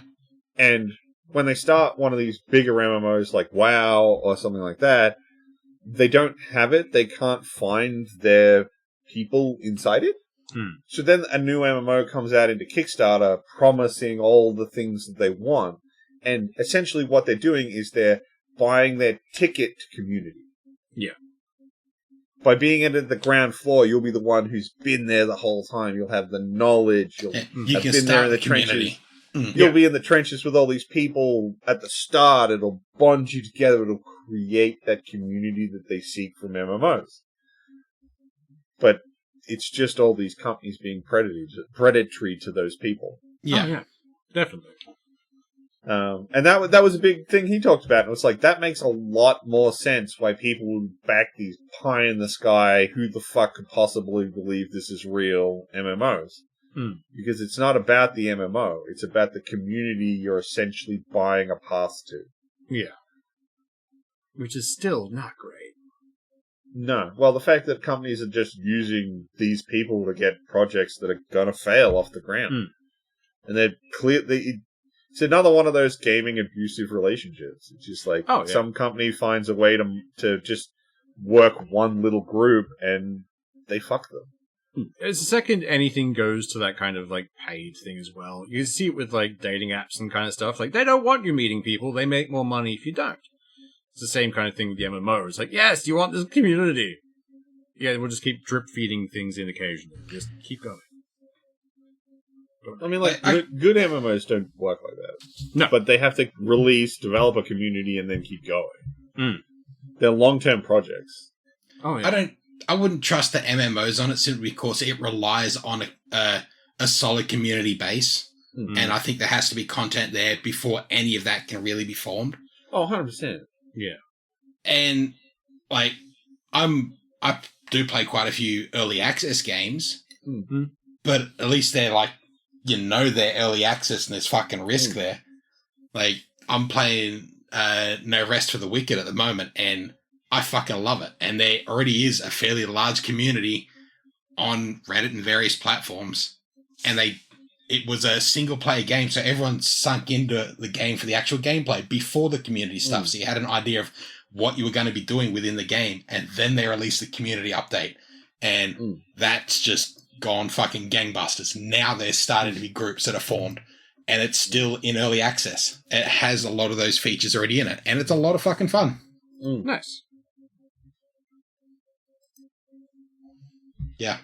Speaker 2: And when they start one of these bigger MMOs like WoW or something like that, they don't have it. They can't find their people inside it. So then a new MMO comes out into Kickstarter promising all the things that they want. And essentially what they're doing is they're buying their ticket to community.
Speaker 3: Yeah.
Speaker 2: By being into the ground floor, you'll be the one who's been there the whole time. You'll have the knowledge. You'll
Speaker 4: you
Speaker 2: have
Speaker 4: can
Speaker 2: been there in
Speaker 4: start
Speaker 2: the
Speaker 4: the community.
Speaker 2: trenches. You'll be in the trenches with all these people at the start. It'll bond you together. It'll create that community that they seek from MMOs. But it's just all these companies being predatory to those people.
Speaker 4: Yeah.
Speaker 3: Oh, yeah. Definitely.
Speaker 2: And that was a big thing he talked about. It was like, that makes a lot more sense why people would back these pie in the sky, who the fuck could possibly believe this is real MMOs. Because it's not about the MMO. It's about the community you're essentially buying a pass to.
Speaker 3: Yeah. Which is still not great.
Speaker 2: No. Well, the fact that companies are just using these people to get projects that are going to fail off the ground. And they're clearly... It's another one of those gaming abusive relationships. It's just like some company finds a way to just work one little group and they fuck them.
Speaker 3: It's the second anything goes to that kind of, like, paid thing as well. You see it with, like, dating apps and kind of stuff. Like, they don't want you meeting people. They make more money if you don't. It's the same kind of thing with the MMO. It's like, yes, you want this community. Yeah, we'll just keep drip feeding things in occasionally. Just keep going.
Speaker 2: I mean, like, good MMOs don't work like that.
Speaker 3: No.
Speaker 2: But they have to release, develop a community, and then keep going. They're long-term projects.
Speaker 3: Oh, yeah.
Speaker 4: I wouldn't trust the MMOs on it simply because it relies on a solid community base. And I think there has to be content there before any of that can really be formed.
Speaker 2: Oh, 100%.
Speaker 3: Yeah.
Speaker 4: And, like, I do play quite a few early access games. But at least they're, like, they're early access and there's fucking risk there. Like, I'm playing No Rest for the Wicked at the moment, and I fucking love it. And there already is a fairly large community on Reddit and various platforms. And it was a single-player game, so everyone sunk into the game for the actual gameplay before the community stuff. So you had an idea of what you were going to be doing within the game, and then they released the community update. And that's just gone fucking gangbusters. Now there's starting to be groups that are formed, and it's still in early access. It has a lot of those features already in it, and it's a lot of fucking fun.
Speaker 3: Nice.
Speaker 4: Yeah.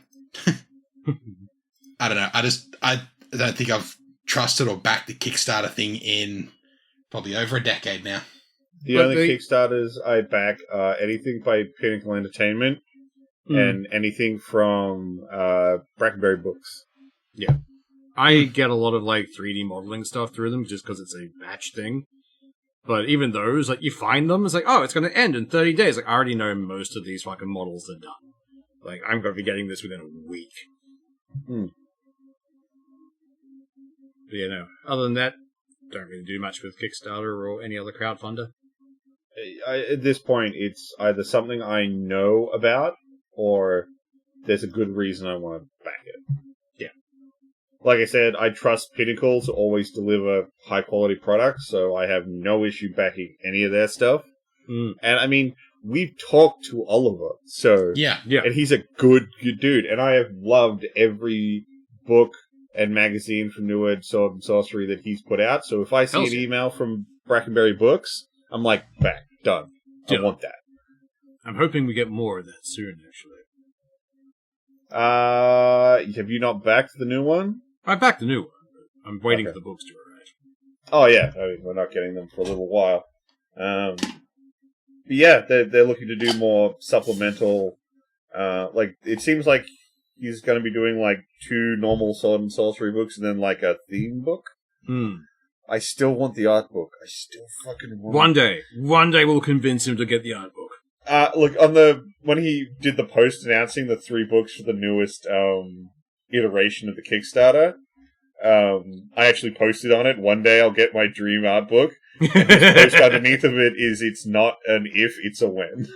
Speaker 4: I don't know. I don't think I've trusted or backed the Kickstarter thing in probably over a decade now.
Speaker 2: The only Kickstarters I back are anything by Pinnacle Entertainment and anything from Brackenberry Books.
Speaker 3: Yeah. I get a lot of, like, 3D modeling stuff through them just because it's a batch thing. But even those, like, you find them, it's like, oh, it's going to end in 30 days. Like, I already know most of these fucking models are done. Like, I'm going to be getting this within a week. But, you know, other than that, don't really do much with Kickstarter or any other crowdfunder.
Speaker 2: At this point, it's either something I know about or there's a good reason I want to back it.
Speaker 3: Yeah.
Speaker 2: Like I said, I trust Pinnacle to always deliver high-quality products, so I have no issue backing any of their stuff. And, I mean, we've talked to Oliver, so...
Speaker 4: Yeah.
Speaker 2: And he's a good dude, and I have loved every book and magazine from New Age Sword and Sorcery that he's put out, so if I see an email from Brackenberry Books, I'm like, back, done. I want that.
Speaker 3: I'm hoping we get more of that soon, actually.
Speaker 2: Have you not backed the new one?
Speaker 3: I backed the new one. I'm waiting for the books to arrive.
Speaker 2: Oh, yeah. I mean, we're not getting them for a little while. But yeah, they're looking to do more supplemental. Like, it seems like he's going to be doing, like, 2 normal Sword and Sorcery books and then, like, a theme book. I still want the art book. I still fucking want it.
Speaker 3: One day we'll convince him to get the art book.
Speaker 2: Look, when he did the post announcing the 3 books for the newest iteration of the Kickstarter, I actually posted on it, one day I'll get my dream art book. And the post underneath of it is, it's not an if, it's a when.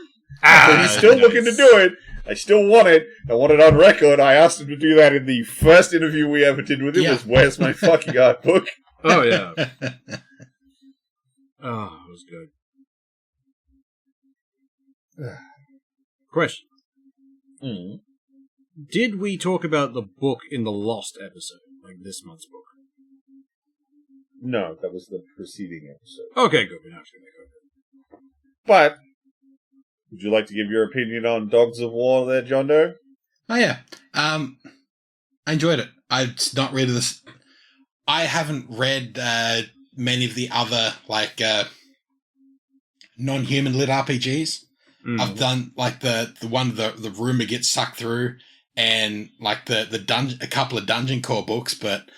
Speaker 2: So he's still looking to do it. I still want it. I want it on record. I asked him to do that in the first interview we ever did with him, was, where's my fucking art book?
Speaker 3: Oh, yeah. Oh, it was good. Question. Did we talk about the book in the Lost episode, like this month's book?
Speaker 2: No, that was the preceding episode.
Speaker 3: Okay, good. We're not going to go.
Speaker 2: But, would you like to give your opinion on Dogs of War there, Jondoe?
Speaker 4: Oh, yeah. I enjoyed it. It's not really this... I haven't read many of the other, like, non-human lit RPGs. I've done, like, the one the rumor gets sucked through and, like, the dungeon, a couple of Dungeon Core books, but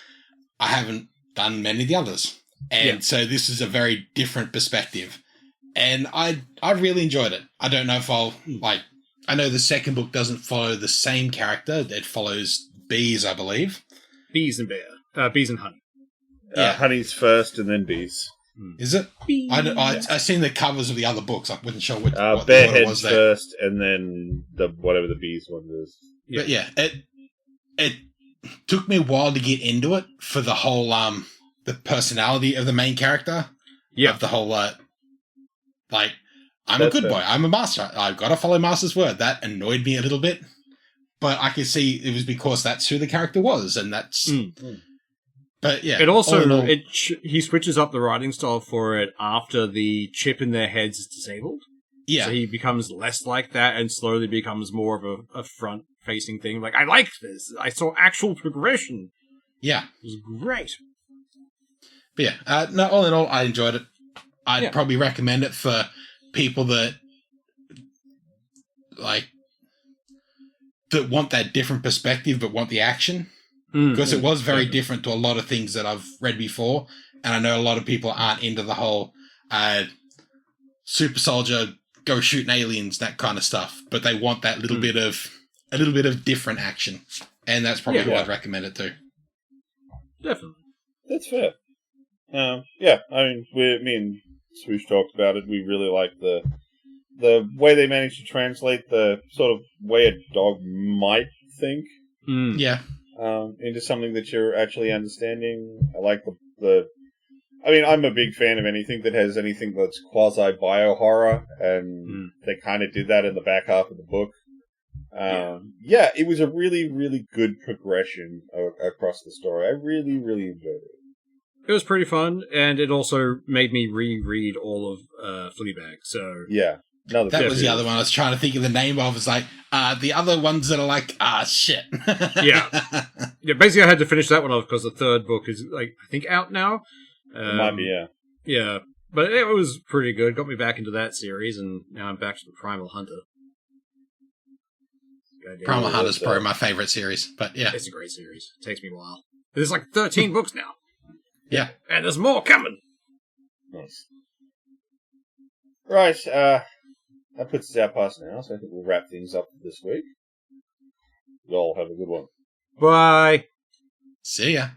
Speaker 4: I haven't done many of the others. And so this is a very different perspective. And I really enjoyed it. I don't know if I'll, like... I know the second book doesn't follow the same character. It follows bees, I believe.
Speaker 3: Bees and bees and honey.
Speaker 2: Honey's first and then bees.
Speaker 4: Is it? I seen the covers of the other books. I wasn't sure what
Speaker 2: Bearhead's
Speaker 4: it was there.
Speaker 2: first, and then whatever the bees one is.
Speaker 4: But yeah, it took me a while to get into it for the whole the personality of the main character. Yeah, of the whole like, I'm a good boy. I'm a master. I've got to follow master's word. That annoyed me a little bit, but I could see it was because that's who the character was, and that's. But yeah,
Speaker 3: it also he switches up the writing style for it after the chip in their heads is disabled. Yeah, so he becomes less like that and slowly becomes more of a front-facing thing. Like, I like this. I saw actual progression.
Speaker 4: Yeah,
Speaker 3: it was great.
Speaker 4: But yeah, no, all in all, I enjoyed it. I'd probably recommend it for people that want that different perspective but want the action. Because it was very different to a lot of things that I've read before, and I know a lot of people aren't into the whole super soldier go shooting aliens, that kind of stuff. But they want that little bit of different action, and that's probably who I'd recommend it to.
Speaker 3: Definitely,
Speaker 2: that's fair. Yeah, I mean, me and Swoosh talked about it. We really like the way they managed to translate the sort of way a dog might think.
Speaker 4: Yeah.
Speaker 2: Into something that you're actually understanding. I like I mean, I'm a big fan of anything that has anything that's quasi-bio-horror, and they kind of did that in the back half of the book. Yeah, it was a really, really good progression across the story. I really, really enjoyed it.
Speaker 3: It was pretty fun, and it also made me reread all of Fleabag, so...
Speaker 2: Yeah.
Speaker 4: That was the other one I was trying to think of the name of. It's like, the other ones that are like, shit.
Speaker 3: Yeah. Basically I had to finish that one off because the third book is, like, I think out now.
Speaker 2: It might be, yeah.
Speaker 3: Yeah. But it was pretty good. Got me back into that series, and now I'm back to the Primal Hunter.
Speaker 4: Primal Hunter's probably my favorite series, but yeah.
Speaker 3: It's a great series. It takes me a while. There's like 13 books now.
Speaker 4: Yeah.
Speaker 3: And there's more coming.
Speaker 2: Nice. Right, that puts us out past now, so I think we'll wrap things up this week. You all have a good one.
Speaker 3: Bye.
Speaker 4: See ya.